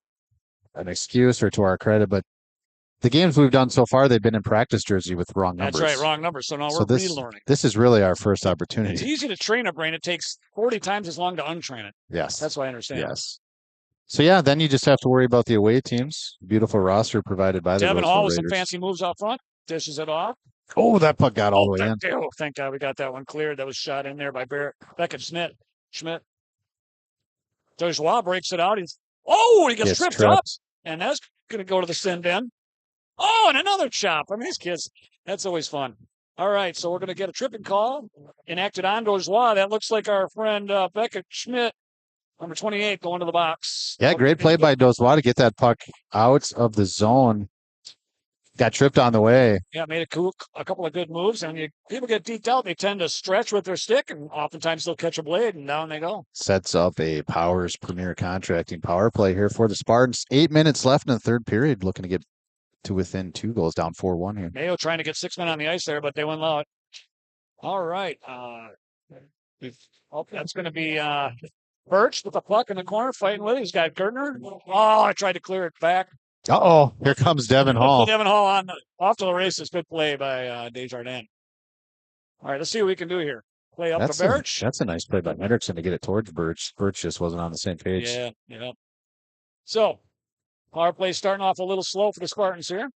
an excuse or to our credit, but the games we've done so far, they've been in practice jersey with wrong numbers. That's right, wrong numbers. So now we're relearning. This is really our first opportunity. It's easy to train a brain. It takes 40 times as long to untrain it. Yes. That's what I understand. Yes. So, yeah, then you just have to worry about the away teams. Beautiful roster provided by the Devin Hall with Raiders. some fancy moves out front. Dishes it off. Oh, that puck got all the way in. Oh, thank God we got that one cleared. That was shot in there by Beckett Schmidt. Joshua breaks it out. He gets tripped up. And that's going to go to the sin bin. Oh, and another chop. I mean, these kids, that's always fun. All right, so we're going to get a tripping call enacted on Joshua. That looks like our friend Beckett Schmidt, number 28, going to the box. Yeah, great play by Joshua to get that puck out of the zone. Got tripped on the way. Yeah, made a couple of good moves. And people get deked out. They tend to stretch with their stick, and oftentimes they'll catch a blade, and down they go. Sets up a Powers Premier Contracting power play here for the Spartans. 8 minutes left in the third period, looking to get to within 2 goals, down 4-1 here. Mayo trying to get 6 men on the ice there, but they went loud. All right. That's going to be Birch with the puck in the corner, fighting with it. He's got Gertner. Oh, I tried to clear it back. Uh-oh, here comes Devin Hall. Devin Hall off to the races. Good play by Desjardins. All right, let's see what we can do here. Play up to Birch. That's a nice play by Hendrickson to get it towards Birch. Birch just wasn't on the same page. Yeah. So, power play starting off a little slow for the Spartans here.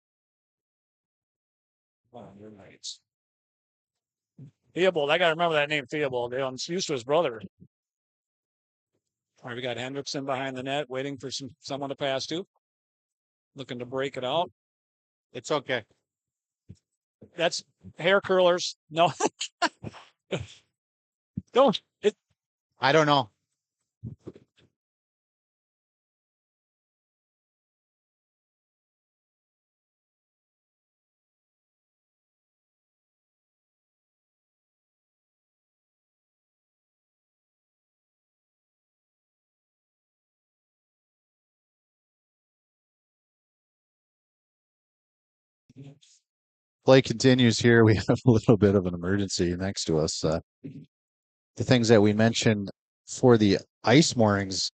Oh, you're right. Theobald, I got to remember that name, Theobald. I'm used to his brother. All right, we got Hendrickson behind the net, waiting for someone to pass to. Looking to break it out. It's okay. That's hair curlers. No. Don't. I don't know. Play continues here. We have a little bit of an emergency next to us. The things that we mentioned for the ice moorings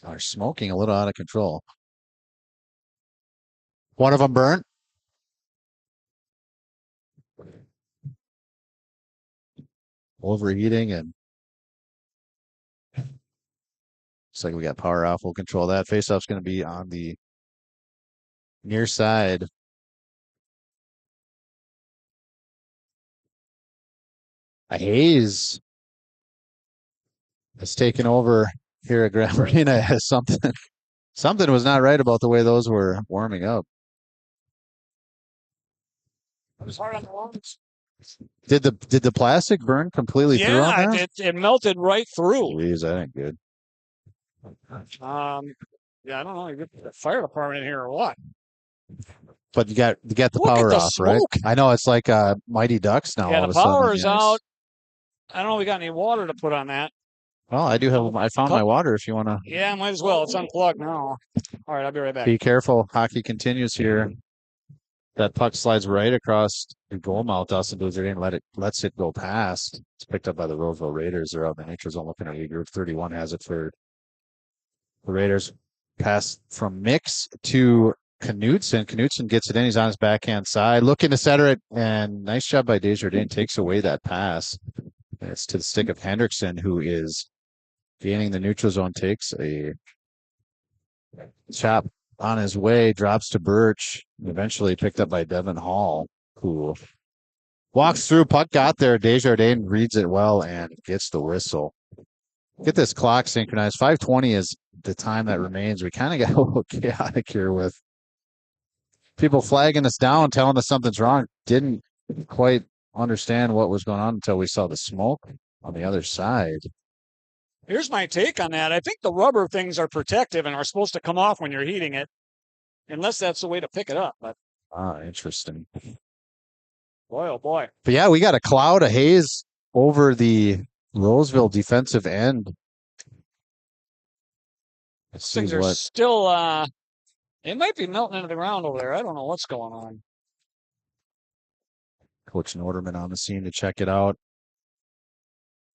are smoking a little out of control. One of them burnt. Overheating, and looks like we got power off. We'll control that. Face-off's going to be on the near side. A haze has taken over here at Grand Marina. Has something was not right about the way those were warming up. It was hard on the lungs. Did the plastic burn completely through on that? It melted right through. Jeez, that ain't good. Yeah, I don't know. You get the fire department in here or what? But you got the power off, right? I know it's like Mighty Ducks now. Yeah, the power is out. I don't know if we got any water to put on that. Well, I do have. I found my water if you want to. Yeah, might as well. It's unplugged now. All right, I'll be right back. Be careful. Hockey continues here. That puck slides right across the goal mouth. Dustin Desjardins lets it go past. It's picked up by the Roseville Raiders. They're out in the neutral zone looking at group. 31 has it for the Raiders. Pass from Mix to Knutson. Knutson gets it in. He's on his backhand side. Looking to center it. And nice job by Desjardins. Takes away that pass. And it's to the stick of Hendrickson, who is gaining the neutral zone. Takes a chop on his way, drops to Birch, eventually picked up by Devin Hall, who walks through. Puck got there. Desjardins reads it well and gets the whistle. Get this clock synchronized. 5:20 is the time that remains. We kind of got a little chaotic here with people flagging us down, telling us something's wrong. Didn't quite understand what was going on until we saw the smoke on the other side. Here's my take on that. I think the rubber things are protective and are supposed to come off when you're heating it, unless that's the way to pick it up. But Interesting. Boy, oh boy. But yeah, we got a cloud of haze over the Roseville defensive end. Things are still, it might be melting into the ground over there. I don't know what's going on. Coach Norderman on the scene to check it out.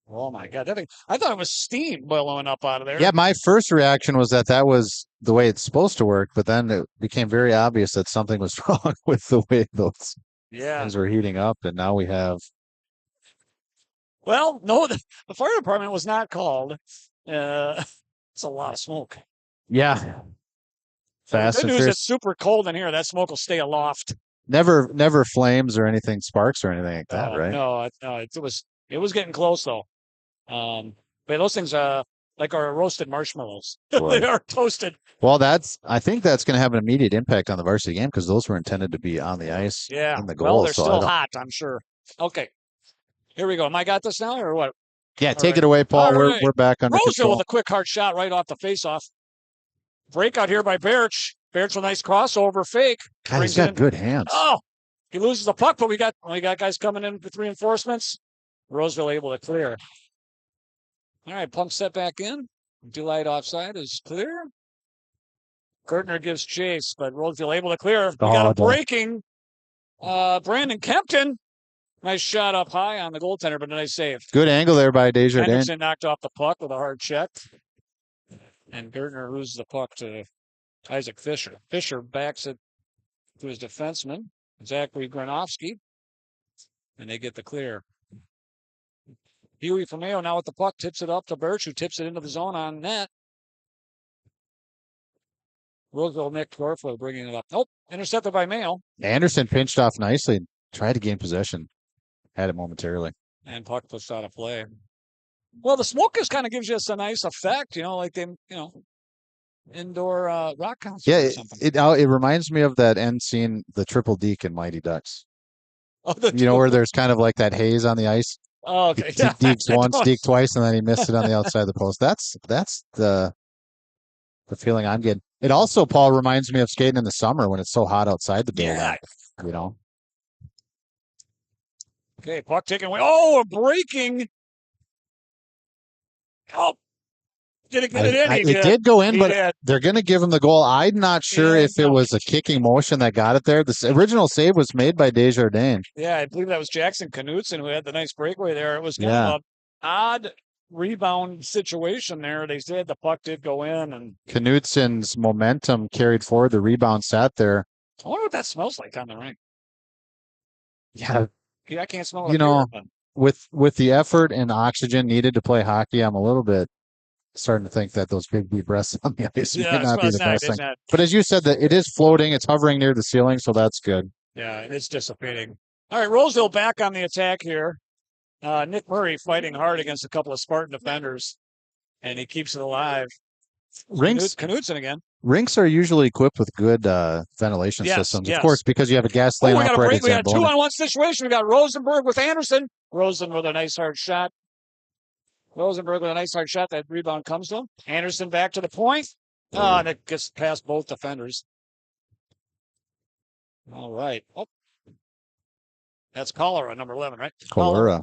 Oh my God. I thought it was steam billowing up out of there. Yeah, my first reaction was that was the way it's supposed to work, but then it became very obvious that something was wrong with the way those things were heating up, and now we have. Well, no, the fire department was not called. It's a lot of smoke. Yeah. Fast and furious. It's super cold in here. That smoke will stay aloft. Never flames or anything, sparks or anything like that, right? No, it was getting close though. But those things, like our roasted marshmallows, they are toasted. Well, I think that's going to have an immediate impact on the varsity game because those were intended to be on the ice in the goal. Well, they're still hot, I'm sure. Okay, here we go. Am I got this now or what? Yeah, take it away, Paul. We're back under Roseville control. with a quick hard shot right off the faceoff. Breakout here by Birch. Birch with a nice crossover fake. God, he's got good hands. Oh, he loses the puck, but we got guys coming in with reinforcements. Roseville able to clear. All right, pump set back in. Delight offside is clear. Gertner gives chase, but Roseville able to clear. We got a breaking. Brandon Kempton. Nice shot up high on the goaltender, but a nice save. Good angle there by Desjardins. Henderson knocked off the puck with a hard check. And Gertner loses the puck to Isaac Fisher. Fisher backs it to his defenseman, Zachary Granovsky. And they get the clear. Huey from Mayo now with the puck, tips it up to Birch, who tips it into the zone on net. Roseville Nick Torflo bringing it up. Nope, intercepted by Mayo. Anderson pinched off nicely, tried to gain possession. Had it momentarily. And puck pushed out of play. Well, the smoke just kind of gives you a nice effect, like they, indoor rock concert. Yeah, or something. It reminds me of that end scene, the Triple Deke in Mighty Ducks. Oh, where there's kind of like that haze on the ice. Oh, okay. Deeks once, Deke twice, and then he missed it on the outside of the post. That's the feeling I'm getting. It also, Paul, reminds me of skating in the summer when it's so hot outside the building. Yeah. Okay, puck taken away. Oh, a breaking. Oh, did it get it in? It did go in, but they're going to give him the goal. I'm not sure if it was a kicking motion that got it there. The original save was made by Desjardins. Yeah, I believe that was Jackson Knutson who had the nice breakaway there. It was kind of an odd rebound situation there. They said the puck did go in. And Knutson's momentum carried forward. The rebound sat there. I wonder what that smells like on the rink. Yeah. I can't smell it. With the effort and oxygen needed to play hockey, I'm a little bit starting to think that those big deep breaths on the ice may not be the best thing. But as you said, that it is floating, it's hovering near the ceiling, so that's good. Yeah, it's dissipating. All right, Roseville back on the attack here. Nick Murray fighting hard against a couple of Spartan defenders, and he keeps it alive. Knutson again. Rinks are usually equipped with good ventilation systems, of course, because you have a gas lane operated. We got a 2-on-1 situation. We got Rosenberg with Anderson. Rosen with a nice hard shot. That rebound comes to him. Anderson back to the point. And it gets past both defenders. All right. Oh. That's cholera, number 11, right? Cholera.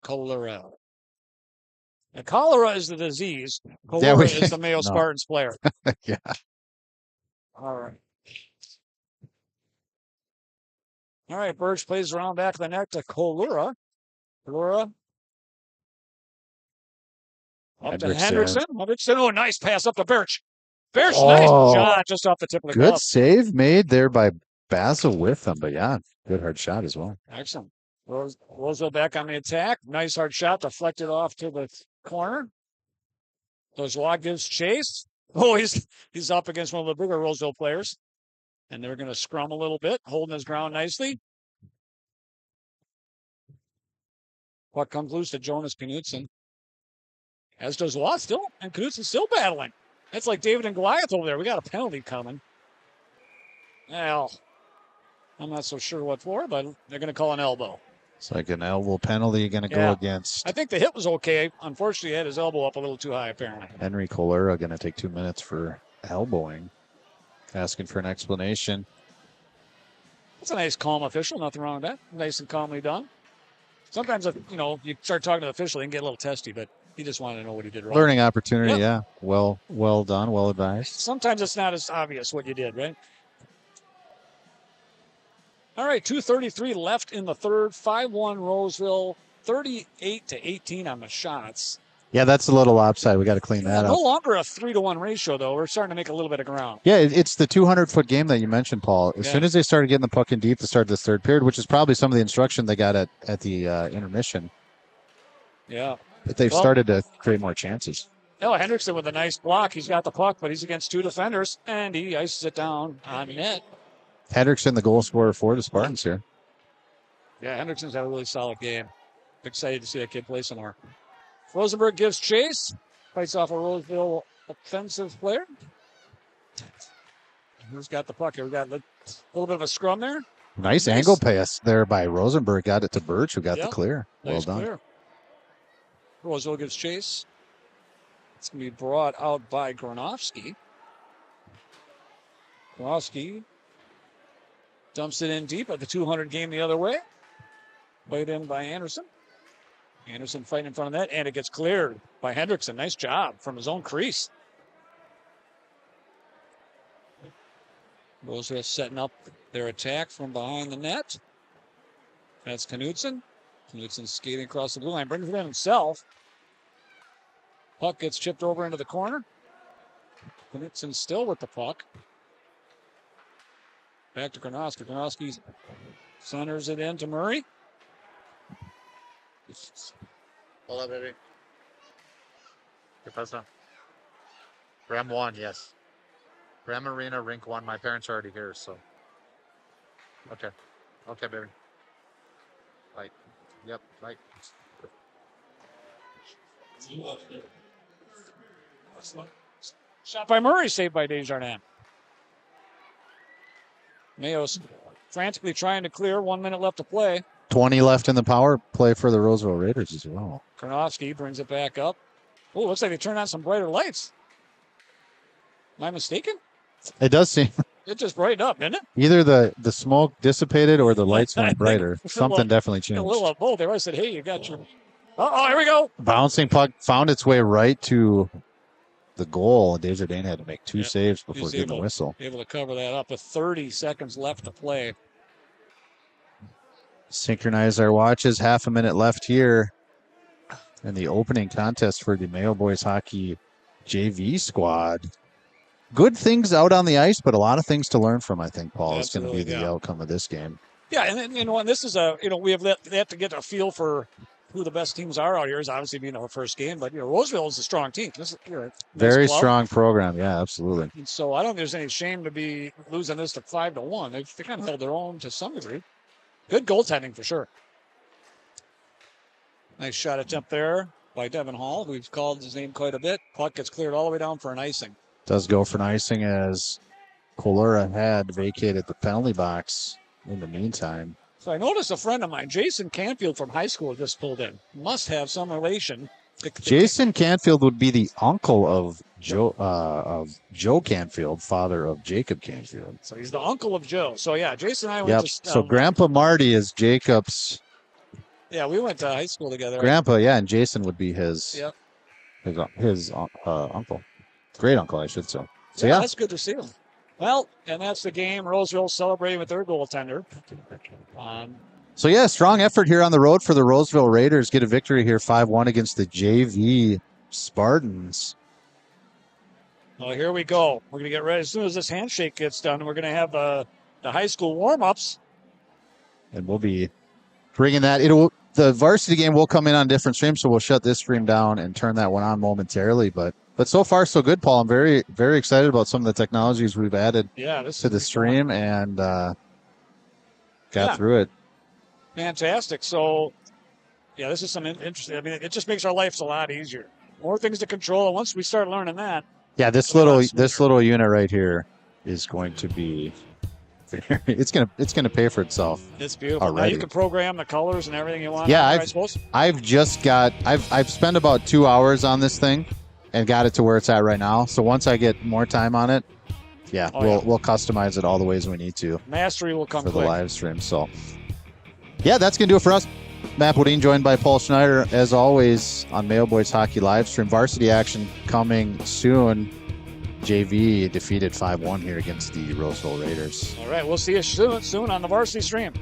Cholera. And cholera is the disease. Cholera is the Mayo Spartans player. Yeah. All right. Birch plays around back of the net to Cholera. Up to Hendrickson. Oh, nice pass up to Birch. Nice shot just off the tip of the glove. Good save made there by Basil with him, but yeah, good hard shot as well. Excellent. Roseville back on the attack. Nice hard shot deflected off to the corner. Dozois gives chase. Oh, he's up against one of the bigger Roseville players. And they're going to scrum a little bit, holding his ground nicely. Puck comes loose to Jonas Knutson. As does Watt still, and Knutson still battling. That's like David and Goliath over there. We got a penalty coming. Well, I'm not so sure what for, but they're going to call an elbow. It's like an elbow penalty going to go against. I think the hit was okay. Unfortunately, he had his elbow up a little too high, apparently. Henry Cholera going to take 2 minutes for elbowing. Asking for an explanation. That's a nice, calm official. Nothing wrong with that. Nice and calmly done. Sometimes, you start talking to the official, they can get a little testy, but he just wanted to know what he did wrong. Learning opportunity, yeah. Well done, well advised. Sometimes it's not as obvious what you did, right? All right, 2:33 left in the third. 5-1 Roseville, 38-18 on the shots. Yeah, that's a little offside. We got to clean that up. No longer a 3-to-1 ratio, though. We're starting to make a little bit of ground. Yeah, it's the 200-foot game that you mentioned, Paul. As soon as they started getting the puck in deep to start this third period, which is probably some of the instruction they got at the intermission. Yeah. But they've started to create more chances. Hendrickson with a nice block. He's got the puck, but he's against two defenders, and he ices it down on net. Hendrickson, the goal scorer for the Spartans here. Yeah, Hendrickson's had a really solid game. Excited to see that kid play some more. Rosenberg gives chase. Fights off a Roseville offensive player. Who's got the puck here? We got a little bit of a scrum there. Nice angle pass there by Rosenberg. Got it to Birch, who got the clear. Well Nice done. Clear. Roseville gives chase. It's going to be brought out by Granovsky. Granovsky dumps it in deep at the 200 game the other way. Played in by Anderson. Anderson fighting in front of that, and it gets cleared by Hendrickson. Nice job from his own crease. Roseville setting up their attack from behind the net. That's Knudsen. Knudsen skating across the blue line, brings it in himself. Puck gets chipped over into the corner. Knudsen still with the puck. Back to Granovsky. Granovsky centers it in to Murray. Hold on, baby. ¿Qué pasa? Graham 1, yes. Graham Arena, Rink 1. My parents are already here, so. Okay. Okay, baby. Right. Yep, right. Shot by Murray, saved by Desjardins. Mayo's frantically trying to clear. 1 minute left to play. 20 left in the power play for the Roseville Raiders as well. Karnofsky brings it back up. Oh, looks like they turned on some brighter lights. Am I mistaken? It does seem It just brightened up, didn't it? either the smoke dissipated or the lights went brighter. Something definitely A changed. little of both. I said, hey, you got your... Oh, here we go. Bouncing puck found its way right to the goal. Desjardins had to make two saves before He's getting the whistle. Able to cover that up with 30 seconds left to play. Synchronize our watches. Half a minute left here in the opening contest for the Mayo Boys Hockey JV squad. Good things out on the ice, but a lot of things to learn from, I think, Paul. It's going to be the outcome of this game. Yeah, and then, and this is we have to get a feel for who the best teams are out here. Is obviously being our first game, but Roseville is a strong team. This is very strong program. Yeah, absolutely. And so I don't think there's any shame to be losing this to 5-1. They kind of held their own to some degree. Good goaltending for sure. Nice shot attempt there by Devin Hall. We've called his name quite a bit. Puck gets cleared all the way down for an icing. Does go for an icing as Colura had vacated the penalty box in the meantime. So I noticed a friend of mine, Jason Canfield from high school, just pulled in. Must have some relation. Jason Canfield would be the uncle of Joe Canfield, father of Jacob Canfield. So he's the uncle of Joe. So yeah, Jason and I went to... So Grandpa Marty is Jacob's... Yeah, we went to high school together. Grandpa, yeah, and Jason would be his uncle. Great uncle, I should say. So yeah. That's good to see him. Well, and that's the game. Roseville celebrating with their goaltender. So yeah, strong effort here on the road for the Roseville Raiders. Get a victory here, 5-1 against the JV Spartans. Well, here we go. We're going to get ready. As soon as this handshake gets done, we're going to have the high school warm-ups. And we'll be bringing that. The varsity game will come in on different streams, so we'll shut this stream down and turn that one on momentarily. But so far, so good, Paul. I'm very, very excited about some of the technologies we've added to the stream and got through it. Fantastic. So, yeah, this is some interesting. I mean, it just makes our lives a lot easier. More things to control. And once we start learning that. Yeah, this little unit right here is going to be. It's gonna pay for itself. It's beautiful. Already. Now you can program the colors and everything you want. Yeah, I suppose. I've spent about 2 hours on this thing, and got it to where it's at right now. So once I get more time on it, we'll customize it all the ways we need to. Mastery will come for quick. The live stream. So yeah, that's gonna do it for us. Matt Bodine joined by Paul Schneider as always on Mayo Boys Hockey live stream. Varsity action coming soon. JV defeated 5-1 here against the Roseville Raiders. All right, we'll see you soon on the varsity stream.